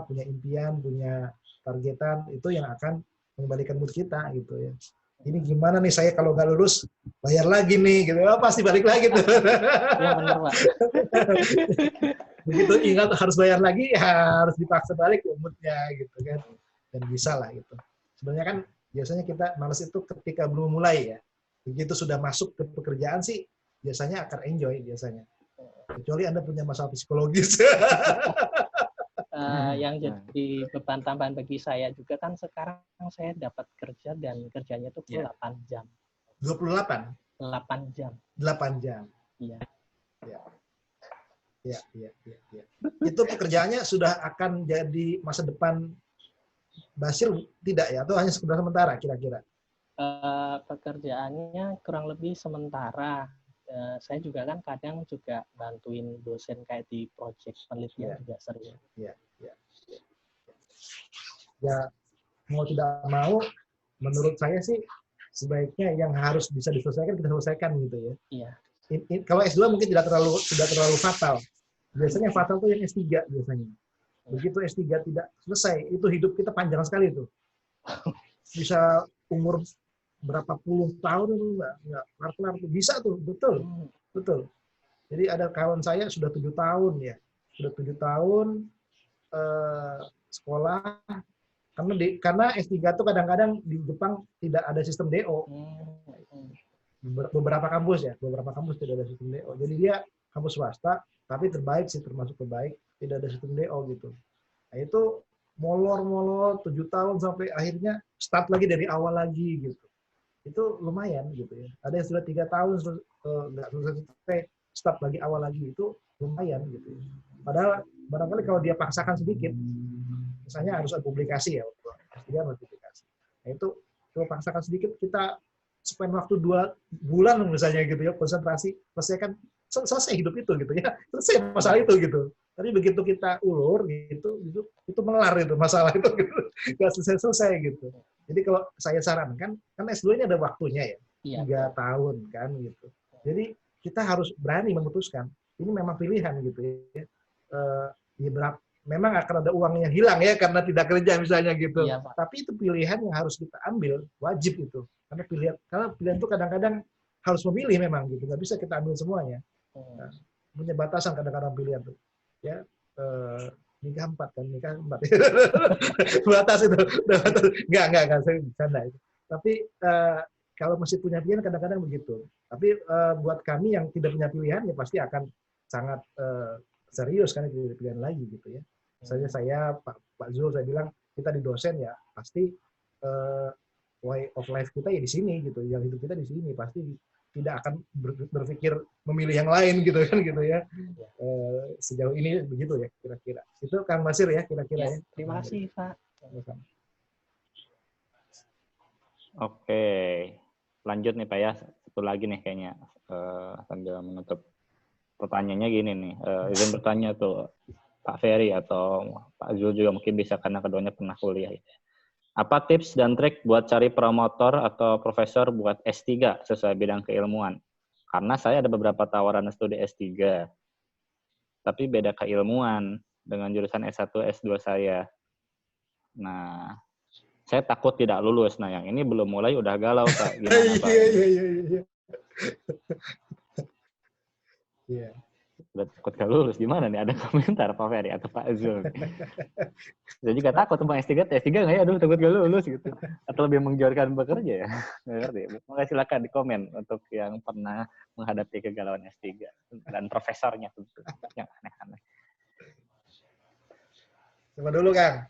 punya impian, punya targetan, itu yang akan mengembalikan mood kita gitu ya. Ini gimana nih saya kalau nggak lulus bayar lagi nih gitu, pasti balik lagi tuh. Ya benar Pak. Begitu ingat harus bayar lagi, ya harus dipaksa balik moodnya gitu kan, dan bisa lah gitu. Sebenarnya kan biasanya kita malas itu ketika belum mulai ya. Begitu sudah masuk ke pekerjaan sih biasanya akan enjoy biasanya. Kecuali Anda punya masalah psikologis. Yang jadi beban tambahan bagi saya juga kan sekarang saya dapat kerja dan kerjanya itu 8 jam. 28? 8 jam. 8 jam. Iya. Ya. Itu pekerjaannya sudah akan jadi masa depan Basir tidak ya? Atau hanya sekedar sementara kira-kira? Pekerjaannya kurang lebih sementara. Saya juga kan kadang juga bantuin dosen kayak di proyek penelitian juga sering. Ya, mau tidak mau, menurut saya sih sebaiknya yang harus bisa diselesaikan kita selesaikan gitu ya. Iya. Kalau S2 mungkin tidak terlalu fatal. Biasanya fatal tuh yang S3 biasanya. Begitu S3 tidak selesai, itu hidup kita panjang sekali tuh. Bisa umur berapa puluh tahun itu nggak kelar tuh. Bisa tuh, betul. Jadi ada kawan saya sudah 7 tahun ya, sekolah, karena S3 tuh kadang-kadang di Jepang tidak ada sistem DO. Beberapa kampus tidak ada sistem DO. Jadi dia kampus swasta, tapi termasuk terbaik, tidak ada sistem DO gitu. Nah itu molor 7 tahun sampai akhirnya start lagi dari awal lagi gitu. Itu lumayan gitu ya. Ada yang sudah 3 tahun nggak selesai, start lagi awal lagi, itu lumayan gitu ya. Padahal barangkali kalau dia paksakan sedikit, misalnya harus ada publikasi ya, dia harus publikasi. Nah itu kalau paksakan sedikit, kita spend waktu 2 bulan misalnya gitu ya, konsentrasi, selesai hidup itu gitu ya, selesai masalah itu gitu. Tapi begitu kita ulur gitu itu melar itu masalah itu gitu, nggak selesai gitu. Jadi kalau saya sarankan, kan S2 ini ada waktunya ya, 3 tahun kan gitu. Jadi kita harus berani memutuskan, ini memang pilihan gitu ya. Memang akan ada uang yang hilang ya karena tidak kerja misalnya gitu. Iya, Pak. Tapi itu pilihan yang harus kita ambil, wajib itu. Karena pilihan itu kadang-kadang harus memilih memang gitu, nggak bisa kita ambil semuanya. Nah, punya batasan kadang-kadang pilihan tuh. Ya, nikah 4 kan, batas itu. Enggak, saya bercanda itu. Tapi kalau masih punya pilihan kadang-kadang begitu. Tapi buat kami yang tidak punya pilihan ya pasti akan sangat serius karena tidak pilihan lagi gitu ya. Misalnya saya Pak Zul, saya bilang kita di dosen ya pasti way of life kita ya di sini gitu, yang hidup kita di sini pasti tidak akan berpikir memilih yang lain gitu kan gitu ya. Sejauh ini begitu ya kira-kira. Itu Kang Masir ya kira-kira ya. Terima kasih Pak. Oke, lanjut nih Pak ya. Satu lagi nih kayaknya sambil menutup pertanyaannya gini nih. Izin bertanya tuh Pak Ferry atau Pak Zul juga mungkin bisa karena keduanya pernah kuliah. Apa tips dan trik buat cari promotor atau profesor buat S3 sesuai bidang keilmuan? Karena saya ada beberapa tawaran studi S3, tapi beda keilmuan dengan jurusan S1, S2 saya. Nah, saya takut tidak lulus. Nah, yang ini belum mulai udah galau, Pak. Gimana, Pak? Iya. Udah takut gak lulus. Gimana nih? Ada komentar Pak Ferry atau Pak Zul? Saya juga takut tentang S3 nggak ya? Aduh, takut gak lulus gitu. Atau lebih menggiurkan bekerja ya? Nggak ngerti. Makanya silakan di komen untuk yang pernah menghadapi kegalauan S3 dan profesornya tentu yang aneh-aneh. Coba dulu Kang.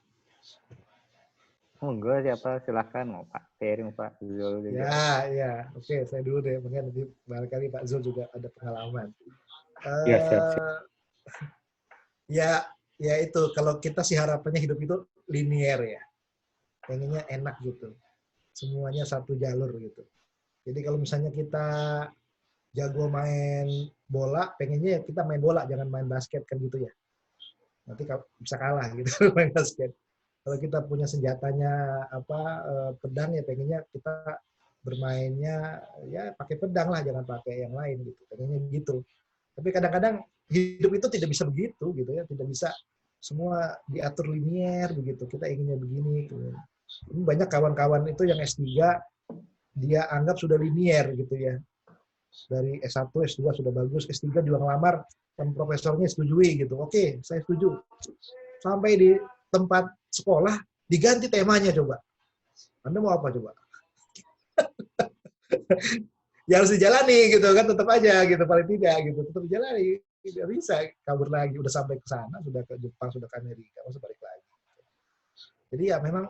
Monggo siapa? Silakan mau Pak Ferry, mau Pak Zul juga. Ya. Oke, saya dulu deh. Mungkin nanti barangkali Pak Zul juga ada pengalaman. Ya, siap. Ya itu, kalau kita sih harapannya hidup itu linear ya. Pengennya enak gitu. Semuanya satu jalur gitu. Jadi kalau misalnya kita jago main bola, pengennya ya kita main bola, jangan main basket kan gitu ya. Nanti bisa kalah gitu main basket. Kalau kita punya senjatanya pedang ya pengennya kita bermainnya ya pakai pedang lah, jangan pakai yang lain gitu. Pengennya gitu. Tapi kadang-kadang hidup itu tidak bisa begitu gitu ya, tidak bisa semua diatur linear begitu. Kita inginnya begini. Gitu. Ini banyak kawan-kawan itu yang S3 dia anggap sudah linear gitu ya. Dari S1, S2 sudah bagus, S3 juga ngelamar dan profesornya setujui gitu. Oke, saya setuju. Sampai di tempat sekolah diganti temanya coba. Anda mau apa coba? Ya harus dijalani gitu kan, tetap aja gitu, paling tidak gitu, tetap dijalani. Tidak bisa kabur lagi, udah sampai ke sana, sudah ke Jepang, sudah ke Amerika, masih balik lagi. Jadi ya memang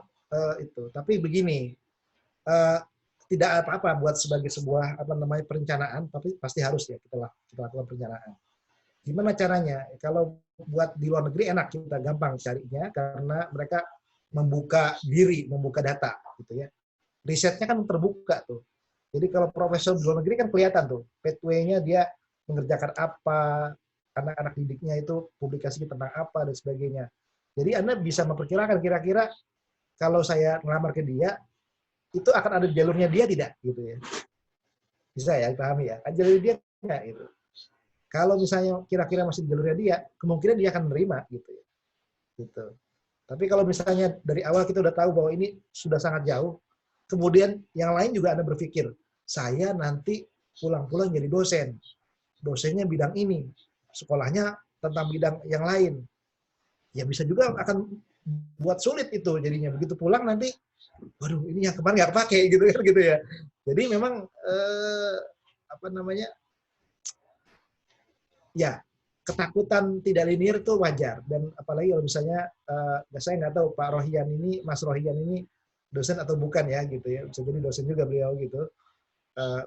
itu. Tapi begini, tidak apa-apa buat sebagai sebuah perencanaan, tapi pasti harus ya kita lakukan perencanaan. Gimana caranya? Kalau buat di luar negeri enak, kita gampang carinya karena mereka membuka diri, membuka data gitu ya. Risetnya kan terbuka tuh. Jadi kalau profesor di luar negeri kan kelihatan tuh, pathway-nya dia mengerjakan apa, anak-anak didiknya itu publikasi tentang apa, dan sebagainya. Jadi Anda bisa memperkirakan kira-kira kalau saya ngelamar ke dia, itu akan ada jalurnya dia tidak? Gitu ya. Bisa ya, pahami ya? Jalur dia enggak gitu. Kalau misalnya kira-kira masih di jalurnya dia, kemungkinan dia akan menerima gitu ya. Gitu. Tapi kalau misalnya dari awal kita udah tahu bahwa ini sudah sangat jauh, kemudian yang lain juga Anda berpikir, saya nanti pulang-pulang jadi dosen. Dosennya bidang ini, sekolahnya tentang bidang yang lain. Ya bisa juga akan buat sulit itu jadinya. Begitu pulang nanti, waduh ini yang kemarin nggak kepake gitu kan gitu ya. Jadi memang ya ketakutan tidak linear itu wajar, dan apalagi kalau misalnya saya nggak tahu Pak Rohian ini, Mas Rohian ini dosen atau bukan ya gitu ya, bisa jadi dosen juga beliau gitu.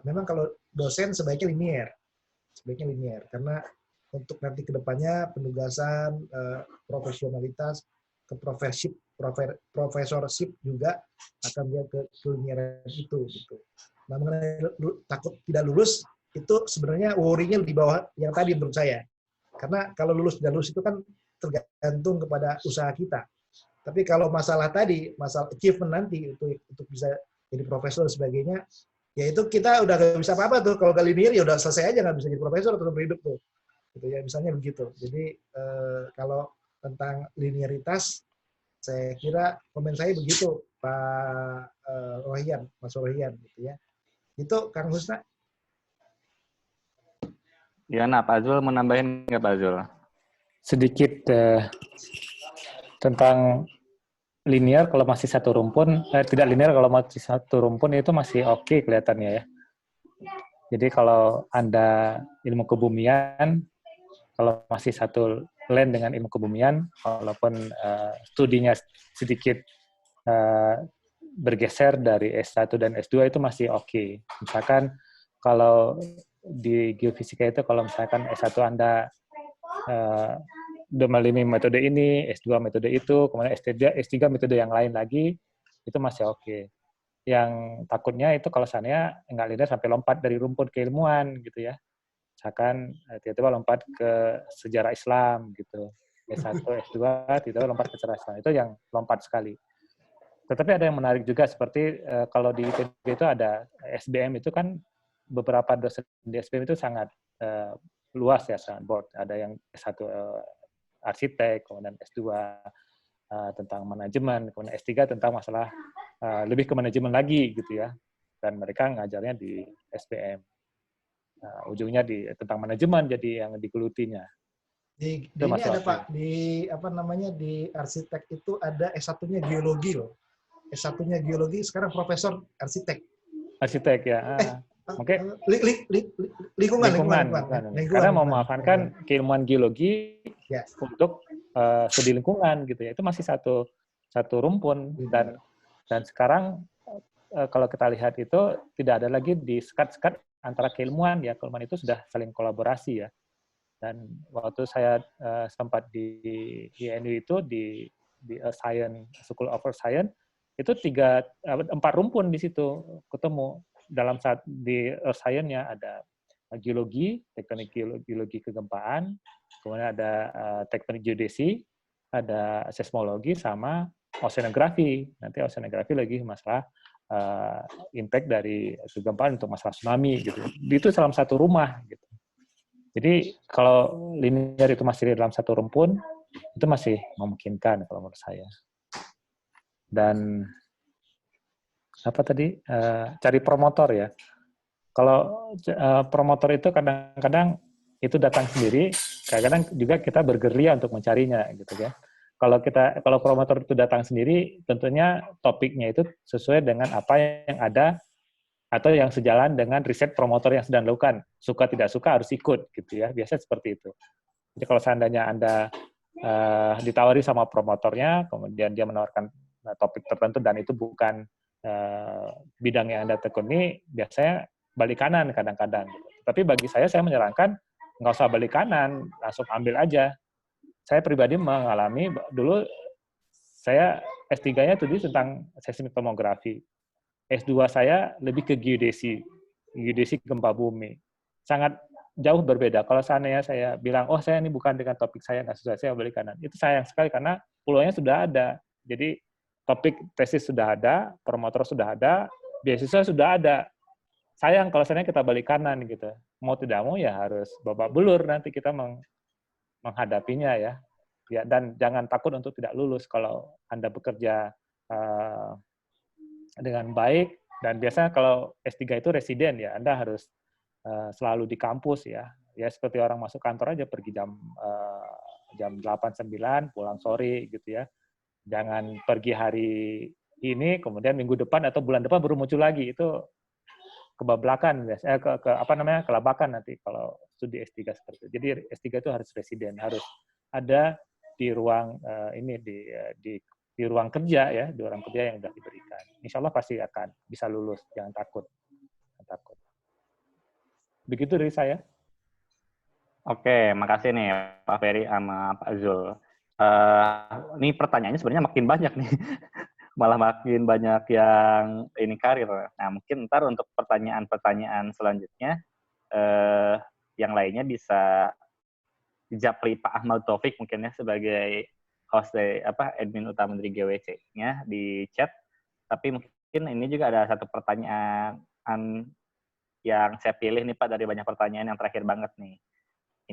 Memang kalau dosen sebaiknya linear karena untuk nanti kedepannya penugasan, profesionalitas, ke profesorship juga akan dia ke linearan itu gitu. Nah mengenai takut tidak lulus itu sebenarnya worry-nya di bawah yang tadi menurut saya. Karena kalau lulus dan lulus itu kan tergantung kepada usaha kita. Tapi kalau masalah tadi, masalah achievement nanti untuk bisa jadi profesor dan sebagainya, ya itu kita udah gak bisa apa-apa tuh. Kalau gak linear ya udah selesai aja, nggak bisa jadi profesor atau berhidup tuh. Gitu ya, misalnya begitu. Jadi kalau tentang linearitas, saya kira komen saya begitu, Pak Rohian, Mas Rohian, gitu ya. Itu Kang Husna. Gimana Pak Zul, mau nambahin nggak Pak Zul? Sedikit tentang linear kalau masih satu rumpun, tidak linear kalau masih satu rumpun itu masih oke kelihatannya ya. Jadi kalau Anda ilmu kebumian, kalau masih satu lane dengan ilmu kebumian, walaupun studinya sedikit bergeser dari S1 dan S2 itu masih oke. Misalkan kalau di geofisika itu kalau misalkan S1 Anda melalui metode ini, S2 metode itu, kemudian S3 metode yang lain lagi, itu masih oke. Yang takutnya itu kalau saya nggak lidah sampai lompat dari rumput keilmuan gitu ya. Misalkan tiba-tiba lompat ke sejarah Islam gitu. S1, S2, tiba-tiba lompat ke sejarah Islam. Itu yang lompat sekali. Tetapi ada yang menarik juga seperti kalau di ITB itu ada SBM itu kan beberapa dosen di SBM itu sangat luas ya, sangat broad. Ada yang S1 arsitek, kemudian S2 tentang manajemen, kemudian S3 tentang masalah lebih ke manajemen lagi gitu ya. Dan mereka ngajarnya di SBM. Ujungnya tentang manajemen jadi yang digelutinya. Di ini ada Pak, di apa namanya di arsitek itu ada S1-nya geologi loh. S1-nya geologi sekarang profesor arsitek. Arsitek ya. Oke. Lingkungan. Karena memanfaatkan keilmuan geologi untuk studi lingkungan gitu ya. Itu masih satu rumpun dan sekarang kalau kita lihat itu tidak ada lagi di sekat-sekat antara keilmuan ya. Keilmuan itu sudah saling kolaborasi ya. Dan waktu saya sempat di INU itu di Science School of Science itu 4 rumpun di situ ketemu dalam di Earth Science-nya ada geologi, tektonik geologi kegempaan, kemudian ada tektonik geodesi, ada seismologi sama oceanografi. Nanti oceanografi lagi masalah impact dari kegempaan untuk masalah tsunami gitu. Itu dalam satu rumah gitu. Jadi kalau linear itu masih di dalam satu rumpun, itu masih memungkinkan kalau menurut saya. Dan apa tadi? Cari promotor ya. Kalau promotor itu kadang-kadang itu datang sendiri, kadang-kadang juga kita bergerilya untuk mencarinya gitu ya. Kalau promotor itu datang sendiri, tentunya topiknya itu sesuai dengan apa yang ada atau yang sejalan dengan riset promotor yang sedang dilakukan. Suka tidak suka harus ikut gitu ya. Biasanya seperti itu. Jadi kalau seandainya Anda ditawari sama promotornya, kemudian dia menawarkan topik tertentu dan itu bukan bidang yang Anda tekuni, biasanya balik kanan kadang-kadang. Tapi bagi saya menyarankan nggak usah balik kanan, langsung ambil aja. Saya pribadi mengalami dulu saya S3-nya itu tentang seismik tomografi. S2 saya lebih ke geodesi gempa bumi. Sangat jauh berbeda. Kalau seandainya saya bilang, oh saya ini bukan dengan topik saya, nggak susah, saya balik kanan. Itu sayang sekali karena peluangnya sudah ada. Jadi topik tesis sudah ada, promotor sudah ada, beasiswa sudah ada. Sayang kalau seandainya kita balik kanan gitu. Mau tidak mau ya harus babak belur nanti kita menghadapinya ya. Dan jangan takut untuk tidak lulus kalau Anda bekerja dengan baik, dan biasanya kalau S3 itu residen ya, Anda harus selalu di kampus ya. Ya seperti orang masuk kantor aja pergi jam 8-9, pulang sore gitu ya. Jangan pergi hari ini, kemudian minggu depan atau bulan depan baru muncul lagi. Itu kebablakan, kelabakan nanti kalau studi S3 seperti itu. Jadi S3 itu harus residen, harus ada di ruang di ruang kerja ya, di ruang kerja yang sudah diberikan. Insya Allah pasti akan bisa lulus, jangan takut. Begitu dari saya. Oke, makasih nih Pak Ferry sama Pak Zul. Ini pertanyaannya sebenarnya makin banyak nih. Malah makin banyak yang ini karir. Nah, mungkin ntar untuk pertanyaan-pertanyaan selanjutnya, yang lainnya bisa dijapri Pak Ahmad Taufik mungkin ya sebagai host dari admin utama dari GWC-nya di chat. Tapi mungkin ini juga ada satu pertanyaan yang saya pilih nih Pak dari banyak pertanyaan yang terakhir banget nih.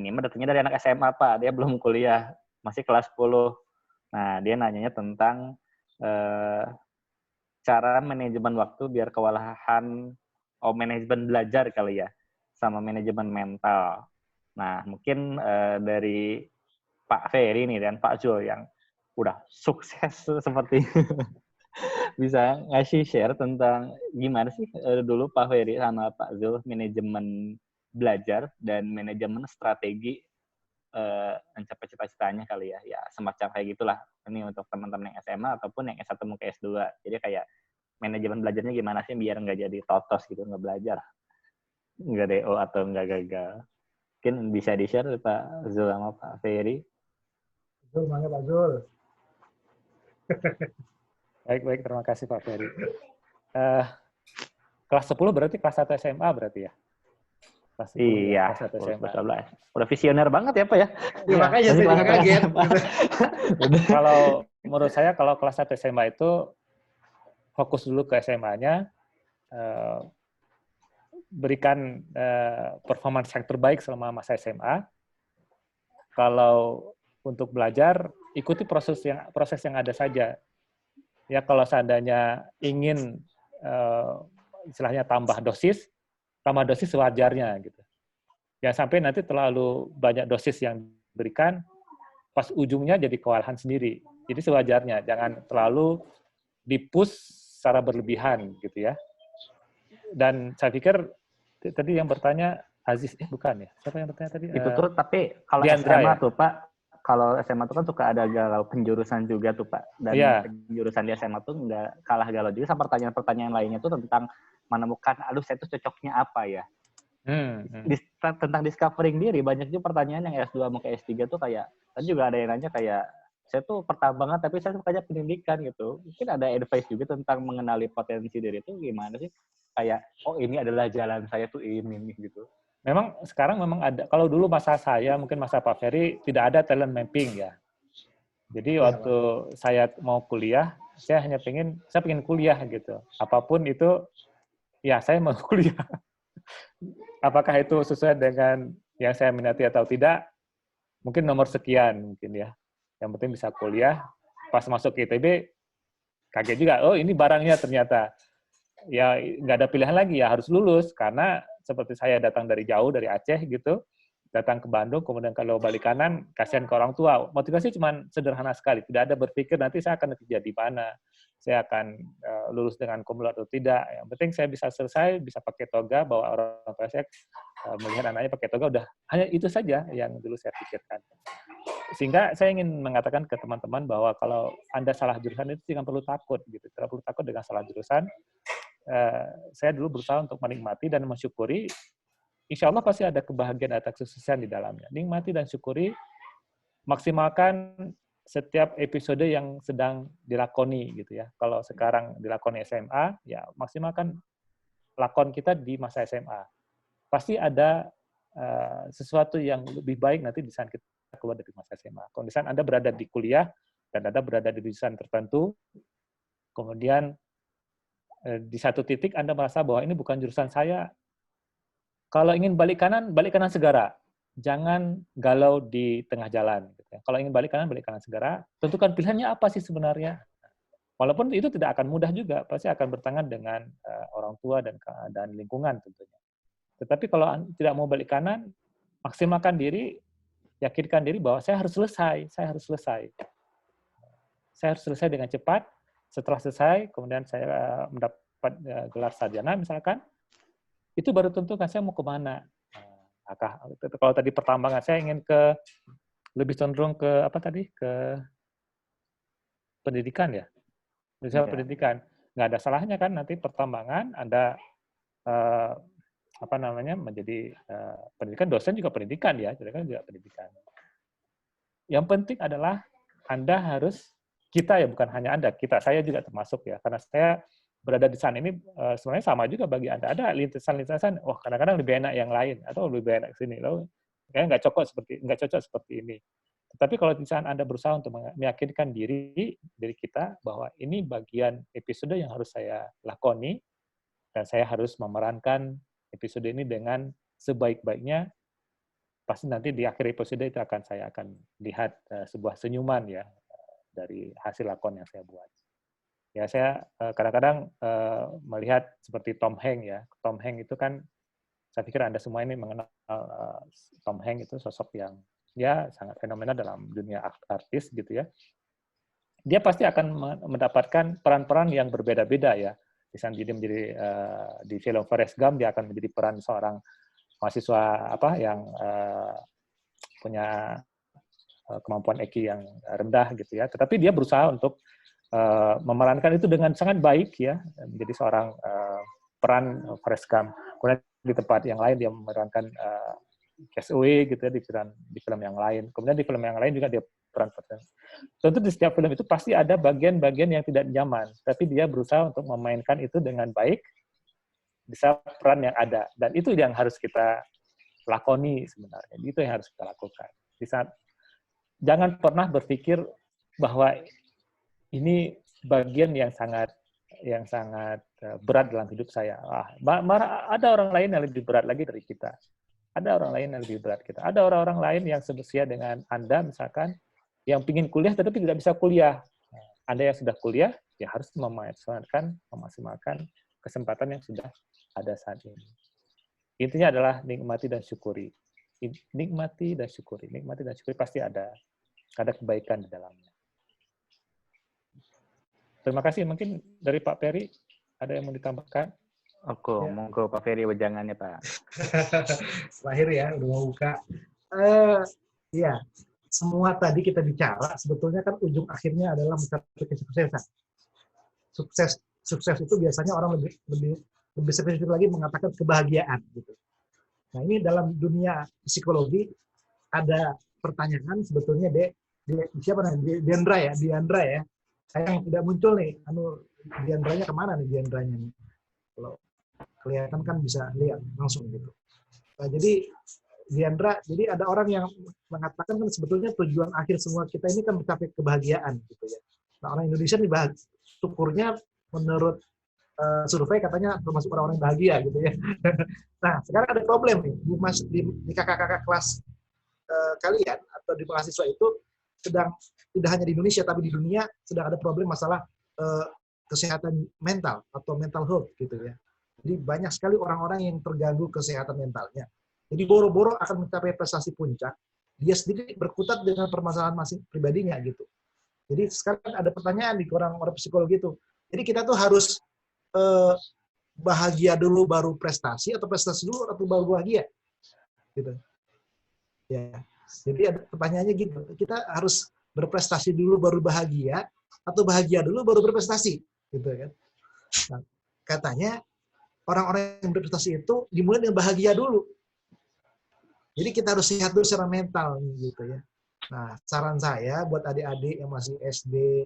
Ini mah datangnya dari anak SMA Pak, dia belum kuliah, masih kelas 10. Nah, dia nanyanya tentang cara manajemen waktu biar kewalahan, manajemen belajar kali ya, sama manajemen mental. Nah, mungkin dari Pak Ferry nih dan Pak Zul yang udah sukses seperti bisa ngasih share tentang gimana sih dulu Pak Ferry sama Pak Zul manajemen belajar dan manajemen strategi mencapai cita-citanya kali ya. Ya semacam kayak gitulah. Ini untuk teman-teman yang SMA ataupun yang S1 mau ke S2. Jadi kayak manajemen belajarnya gimana sih biar nggak jadi totos gitu, nggak belajar. nggak DO atau nggak gagal. Mungkin bisa di-share Pak Zul sama Pak Ferry. Zul, semangat Pak Zul. Baik, terima kasih Pak Ferry. Kelas 10 berarti kelas 1 SMA berarti ya? Kelas 10 Iya, kelas 1 SMA. Udah visioner banget ya Pak ya? Ya, makanya saya juga kaget. Kalau menurut saya kalau kelas 1 SMA itu fokus dulu ke SMA-nya, berikan performance yang terbaik selama masa SMA. Kalau untuk belajar, ikuti proses yang ada saja. Ya kalau seandainya ingin istilahnya tambah dosis sewajarnya gitu. Jangan sampai nanti terlalu banyak dosis yang diberikan, pas ujungnya jadi kewalahan sendiri. Jadi sewajarnya, jangan terlalu di-push secara berlebihan gitu ya. Dan saya pikir tadi yang bertanya Aziz, bukan ya? Siapa yang bertanya tadi? Itu tuh, tapi kalau Diandra, SMA ya? tuh Pak, kalau SMA tuh kan suka ada galau penjurusan juga tuh Pak. Dan penjurusan di SMA tuh nggak kalah galau juga sama pertanyaan-pertanyaan lainnya tuh tentang menemukan, aduh saya tuh cocoknya apa ya. Tentang discovering diri, banyak juga pertanyaan yang S2 mau ke S3 tuh kayak, tadi juga ada yang nanya kayak, saya tuh pertambangan tapi saya sukanya pendidikan gitu. Mungkin ada advice juga tentang mengenali potensi diri itu gimana sih? Kayak, oh ini adalah jalan saya tuh ini gitu. Memang sekarang memang ada, kalau dulu masa saya, mungkin masa Pak Ferry, tidak ada talent mapping ya. Jadi waktu saya mau kuliah, saya pengen kuliah gitu. Apapun itu, ya saya mau kuliah. Apakah itu sesuai dengan yang saya minati atau tidak? Mungkin nomor sekian mungkin ya. Yang penting bisa kuliah. Pas masuk ke ITB, kaget juga. Oh ini barangnya ternyata. Ya nggak ada pilihan lagi ya harus lulus karena seperti saya datang dari jauh dari Aceh gitu, datang ke Bandung, kemudian kalau balik kanan kasihan ke orang tua. Motivasi cuma sederhana sekali, tidak ada berpikir nanti saya akan kerja di mana, saya akan lulus dengan kumlot atau tidak. Yang penting saya bisa selesai, bisa pakai toga, bawa orang tua saya melihat anaknya pakai toga, udah hanya itu saja yang dulu saya pikirkan. Sehingga saya ingin mengatakan ke teman-teman bahwa kalau Anda salah jurusan itu jangan perlu takut gitu, tidak perlu takut dengan salah jurusan. Saya dulu berusaha untuk menikmati dan mensyukuri, insya Allah pasti ada kebahagiaan atau kesuksesan di dalamnya. Nikmati dan syukuri, maksimalkan setiap episode yang sedang dilakoni gitu ya. Kalau sekarang dilakoni SMA, ya maksimalkan lakon kita di masa SMA. Pasti ada sesuatu yang lebih baik nanti di saat kita keluar dari masa SMA. Kalau di saat Anda berada di kuliah dan Anda berada di jurusan tertentu, kemudian di satu titik Anda merasa bahwa ini bukan jurusan saya. Kalau ingin balik kanan segera. Jangan galau di tengah jalan. Kalau ingin balik kanan segera. Tentukan pilihannya apa sih sebenarnya. Walaupun itu tidak akan mudah juga, pasti akan bertangan dengan orang tua dan lingkungan tentunya. Tetapi kalau tidak mau balik kanan, maksimalkan diri, yakinkan diri bahwa saya harus selesai. Saya harus selesai dengan cepat. Setelah selesai, kemudian saya mendapat gelar sarjana misalkan, itu baru tentukan saya mau kemana. Kalau tadi pertambangan, saya ingin lebih cenderung ke pendidikan ya. Misalnya pendidikan, nggak ada salahnya kan nanti pertambangan Anda menjadi pendidikan, dosen juga pendidikan ya, juga pendidikan. Yang penting adalah Anda harus, kita ya bukan hanya Anda, saya juga termasuk ya, karena saya berada di sana ini sebenarnya sama juga bagi Anda. Ada lintasan-lintasan, kadang-kadang lebih enak yang lain atau lebih enak sini, loh kayaknya nggak cocok seperti ini. Tetapi kalau di saat Anda berusaha untuk meyakinkan diri kita bahwa ini bagian episode yang harus saya lakoni dan saya harus memerankan episode ini dengan sebaik-baiknya, pasti nanti di akhir episode itu saya akan lihat sebuah senyuman ya dari hasil lakon yang saya buat. Ya saya kadang-kadang melihat seperti Tom Hanks ya. Tom Hanks itu kan, saya pikir Anda semua ini mengenal Tom Hanks itu sosok yang ya sangat fenomenal dalam dunia artis gitu ya. Dia pasti akan mendapatkan peran-peran yang berbeda-beda ya. Misalnya dia menjadi di film Forrest Gump, dia akan menjadi peran seorang mahasiswa yang punya kemampuan EQ yang rendah gitu ya. Tetapi dia berusaha untuk memerankan itu dengan sangat baik ya, menjadi seorang peran Forrest Gump. Kemudian di tempat yang lain dia memerankan castaway gitu ya di film yang lain. Kemudian di film yang lain juga dia peran. Tentu di setiap film itu pasti ada bagian-bagian yang tidak nyaman, tapi dia berusaha untuk memainkan itu dengan baik bisa peran yang ada, dan itu yang harus kita lakoni sebenarnya. Itu yang harus kita lakukan. Di saat jangan pernah berpikir bahwa ini bagian yang sangat berat dalam hidup saya. Ada orang lain yang lebih berat lagi dari kita. Ada orang lain yang lebih berat kita. Ada orang-orang lain yang seusia dengan Anda misalkan, yang ingin kuliah tetapi tidak bisa kuliah. Anda yang sudah kuliah, ya harus memaksimalkan kesempatan yang sudah ada saat ini. Intinya adalah nikmati dan syukuri. Nikmati dan syukuri. Nikmati dan syukuri pasti ada kebaikan di dalamnya. Terima kasih. Mungkin dari Pak Ferry ada yang mau ditambahkan? Oke, monggo Pak Ferry wejangannya Pak. Terakhir ya, udah mau buka. Iya, semua tadi kita bicara, sebetulnya kan ujung akhirnya adalah mencapai kesuksesan. Sukses itu biasanya orang lebih spesifik lagi mengatakan kebahagiaan gitu. Nah ini dalam dunia psikologi ada pertanyaan sebetulnya Diandra ya. Saya yang tidak muncul nih, Diandranya kemana nih Diandranya nih? Kalau kelihatan kan bisa lihat langsung gitu. Nah, jadi Diandra, jadi ada orang yang mengatakan kan sebetulnya tujuan akhir semua kita ini kan mencapai kebahagiaan gitu ya. Nah, orang Indonesia nih syukurnya menurut survei katanya termasuk orang-orang bahagia gitu ya. Nah, sekarang ada problem nih di kakak-kakak kelas kalian atau di mahasiswa itu sedang tidak hanya di Indonesia tapi di dunia sedang ada problem masalah kesehatan mental atau mental health gitu ya. Jadi banyak sekali orang-orang yang terganggu kesehatan mentalnya. Jadi boro-boro akan mencapai prestasi puncak, dia sendiri berkutat dengan permasalahan masing pribadinya gitu. Jadi sekarang ada pertanyaan di orang-orang psikologi itu. Jadi kita tuh harus bahagia dulu baru prestasi atau prestasi dulu atau baru bahagia, gitu. Ya. Jadi ada pertanyaannya gitu. Kita harus berprestasi dulu baru bahagia atau bahagia dulu baru berprestasi, gitu kan? Nah, katanya orang-orang yang berprestasi itu dimulai dengan bahagia dulu. Jadi kita harus sehat dulu secara mental, gitu ya. Nah, saran saya buat adik-adik yang masih SD,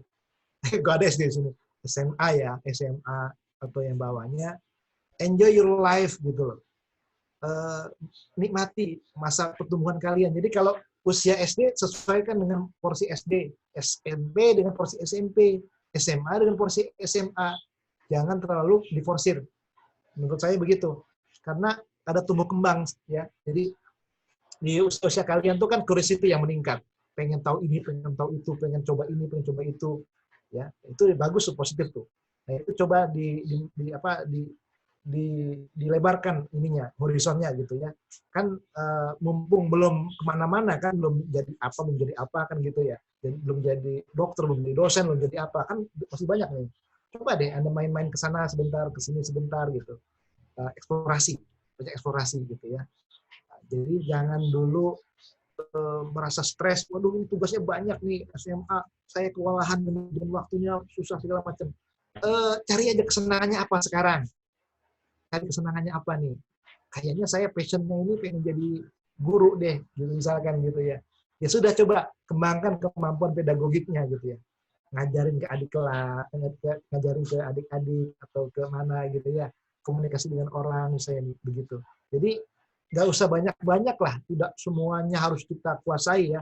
gak ada SD di sini, SMA ya, SMA atau yang bawahnya, enjoy your life gitu loh. Nikmati masa pertumbuhan kalian. Jadi kalau usia SD sesuaikan dengan porsi SD, SMP dengan porsi SMP, SMA dengan porsi SMA. Jangan terlalu diforsir. Menurut saya begitu. Karena ada tumbuh kembang ya. Jadi di usia kalian tuh kan curiosity yang meningkat. Pengen tahu ini, pengen tahu itu, pengen coba ini, pengen coba itu. Ya, itu bagus, positif tuh. Nah, itu coba dilebarkan ininya, horizonnya gitu ya. Kan mumpung belum kemana-mana kan, belum jadi apa kan gitu ya. Jadi, belum jadi dokter, belum jadi dosen, belum jadi apa kan masih banyak nih. Coba deh Anda main-main ke sana sebentar, ke sini sebentar gitu. Eksplorasi, banyak eksplorasi gitu ya. Nah, jadi jangan dulu merasa stres, waduh ini tugasnya banyak nih, SMA, saya kewalahan dengan waktunya, susah segala macam. Cari aja kesenangannya apa sekarang. Cari kesenangannya apa nih. Kayaknya saya passionnya ini pengen jadi guru deh, gitu misalkan gitu ya. Ya sudah coba kembangkan kemampuan pedagogiknya gitu ya. Ngajarin ke adik kelas, ngajarin ke adik-adik atau ke mana gitu ya. Komunikasi dengan orang misalnya begitu. Jadi nggak usah banyak-banyak lah, tidak semuanya harus kita kuasai ya.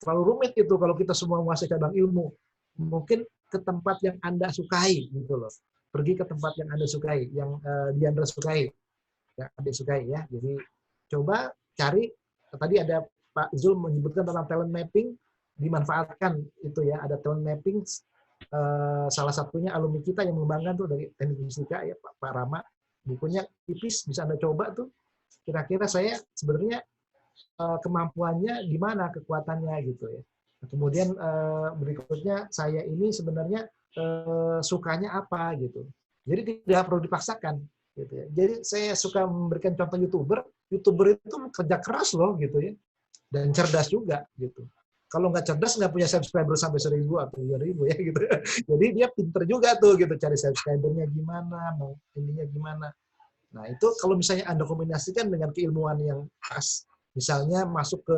Terlalu rumit itu kalau kita semua menguasai cabang ilmu. Mungkin ke tempat yang Anda sukai gitu loh. Pergi ke tempat yang Anda sukai, yang Diandra sukai, yang Adik sukai ya. Jadi coba cari, tadi ada Pak Zul menyebutkan tentang talent mapping, dimanfaatkan itu ya, ada talent mapping. Salah satunya alumni kita yang mengembangkan tuh dari Teknik Fisika ya Pak Rama, bukunya tipis, bisa Anda coba tuh. Kira-kira saya sebenarnya kemampuannya di mana, kekuatannya gitu ya. Kemudian berikutnya saya ini sebenarnya sukanya apa gitu. Jadi tidak perlu dipaksakan gitu ya. Jadi saya suka memberikan contoh YouTuber itu kerja keras loh gitu ya. Dan cerdas juga gitu. Kalau nggak cerdas nggak punya subscriber sampai 1.000 atau 2.000 ya gitu. Jadi dia pinter juga tuh gitu cari subscribernya gimana, mau ininya gimana. Nah, itu kalau misalnya Anda kombinasikan dengan keilmuan yang khas, misalnya masuk ke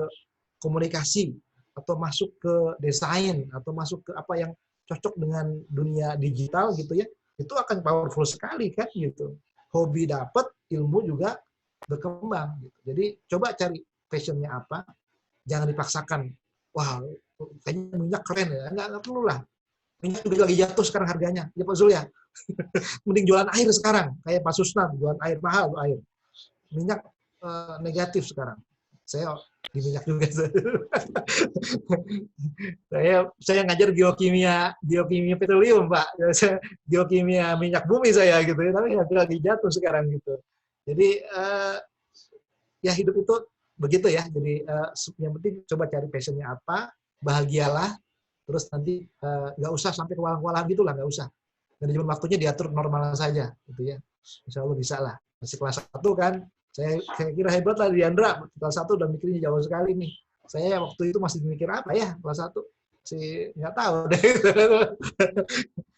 komunikasi, atau masuk ke desain, atau masuk ke apa yang cocok dengan dunia digital gitu ya, itu akan powerful sekali kan gitu. Hobi dapat, ilmu juga berkembang gitu. Jadi coba cari passionnya apa, jangan dipaksakan. Wah, kayaknya minyak keren ya. Enggak perlu lah. Minyak juga lagi jatuh sekarang harganya. Ya Pak Zul ya. Mending jualan air sekarang. Kayak Pak Susnan, jualan air mahal air. Minyak negatif sekarang. Saya di minyak juga. saya ngajar geokimia petroleum, Pak. Geokimia minyak bumi saya gitu ya. Tapi lagi jatuh sekarang gitu. Jadi ya hidup itu begitu ya. Jadi yang penting coba cari passionnya apa, bahagialah. Terus nanti nggak usah sampai kewalang-walang gitu lah, nggak usah. Manajemen waktunya diatur normal saja, gitu ya. Insya Allah bisa lah. Masih kelas 1 kan, saya kira hebat lah Diandra. Kelas 1 udah mikirnya jauh sekali nih. Saya waktu itu masih mikir apa ya, kelas 1. Masih nggak tahu deh.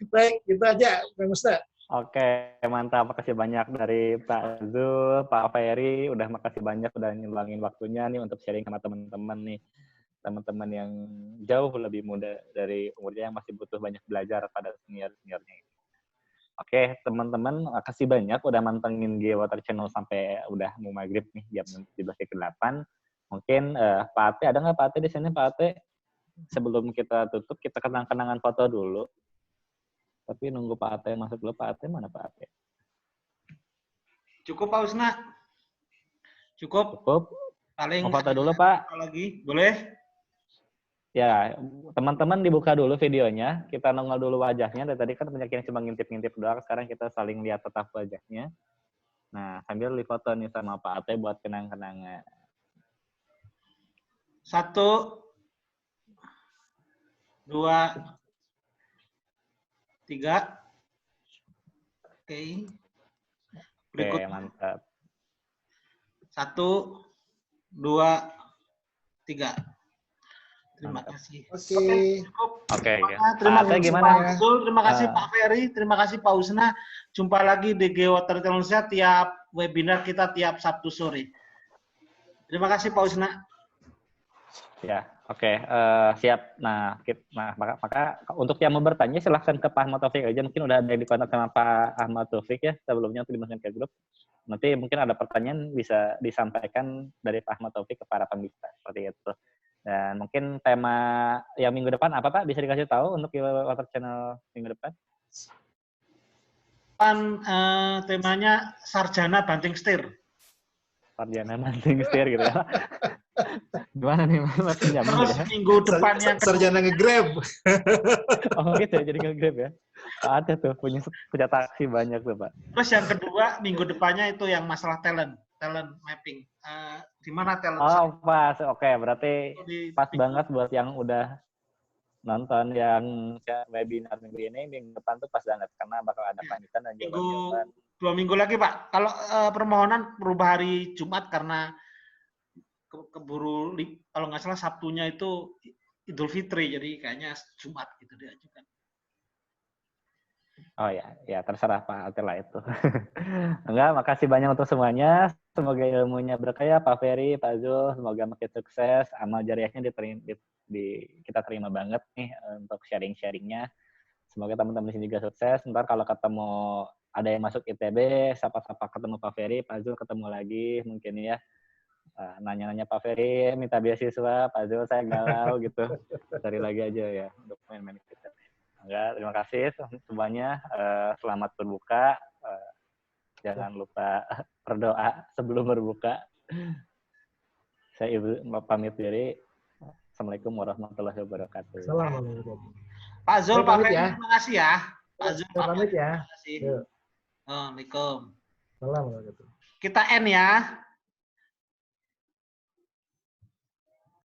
Baik, gitu aja, Kang Ustaz. Oke, mantap. Makasih banyak dari Pak Zul, Pak Ferry. Udah makasih banyak udah nyumbangin waktunya nih untuk sharing sama teman-teman nih. Teman-teman yang jauh lebih muda dari umurnya yang masih butuh banyak belajar pada senior-seniornya ini. Oke, teman-teman, makasih banyak udah mantengin Geowater Channel sampai udah mau maghrib nih, jam 17.08. Mungkin Pak Ate, ada nggak Pak Ate di sini, Pak Ate? Sebelum kita tutup, kita kenang-kenangan foto dulu. Tapi nunggu Pak Ate masuk dulu. Pak Ate, mana Pak Ate? Cukup Pak Usna. Cukup. Cukup. Paling Mau foto dulu Pak? lagi, boleh? Ya, teman-teman dibuka dulu videonya. Kita nongol dulu wajahnya. Dari tadi kan penyakitnya cuma ngintip-ngintip doang. Sekarang kita saling lihat tetap wajahnya. Nah, sambil difoto nih sama Pak Ate buat kenang-kenangan. 1, 2, 3. Oke. Berikut. Oke, mantap. 1, 2, 3. Terima kasih. Oke. Oke. Terima Pak Ate kasih gimana? Pak Zul, terima kasih Pak Ferry, terima kasih Pak Usna. Jumpa lagi di Geowater Indonesia tiap webinar kita tiap Sabtu sore. Terima kasih Pak Usna. Ya, oke. Siap. Nah, maka untuk yang mau bertanya silahkan ke Pak Ahmad Taufik aja. Mungkin udah ada yang dikontak sama Pak Ahmad Taufik ya sebelumnya untuk dimasukin ke grup. Nanti mungkin ada pertanyaan bisa disampaikan dari Pak Ahmad Taufik ke para pemirsa seperti itu. Dan mungkin tema yang minggu depan apa Pak? Bisa dikasih tahu untuk Geowater Channel minggu depan? Temanya sarjana banting setir. Sarjana banting setir gitu ya. Gimana nih Mas? Terus ya? Minggu depan yang sarjana nge-grab. Oh gitu ya, jadi nge-grab ya. Ada tuh punya taksi banyak tuh Pak. Terus yang kedua minggu depannya itu yang masalah talent mapping. Di mana talent? Oh pas, oke. Berarti pas banget buat yang udah nonton yang webinar minggu ini, minggu depan tuh pas banget karena bakal ada panitan dan jawaban. 2 minggu lagi Pak. Kalau permohonan berubah hari Jumat karena keburu, kalau nggak salah Sabtunya itu Idul Fitri, jadi kayaknya Jumat gitu diajukan. Oh ya terserah Pak Atila itu. Enggak, makasih banyak untuk semuanya. Semoga ilmunya berkah ya Pak Ferry, Pak Zul. Semoga makin sukses. Amal jariahnya kita terima banget nih untuk sharing-sharingnya. Semoga teman-teman di sini juga sukses. Ntar kalau ketemu ada yang masuk ITB, sapa-sapa ketemu Pak Ferry, Pak Zul ketemu lagi mungkin ya. Nanya-nanya Pak Ferry, minta beasiswa, Pak Zul saya galau gitu. Cari lagi aja ya untuk main-main kita. Enggak, terima kasih semuanya. Selamat berbuka. Jangan lupa berdoa sebelum berbuka. Saya pamit diri. Assalamualaikum warahmatullahi wabarakatuh. Assalamualaikum. Pak Zul, Pak Ferry, ya. terima kasih ya. Pak Zul, Pak pamit ya. Terima kasih. Assalamualaikum. Assalamualaikum. Kita end ya.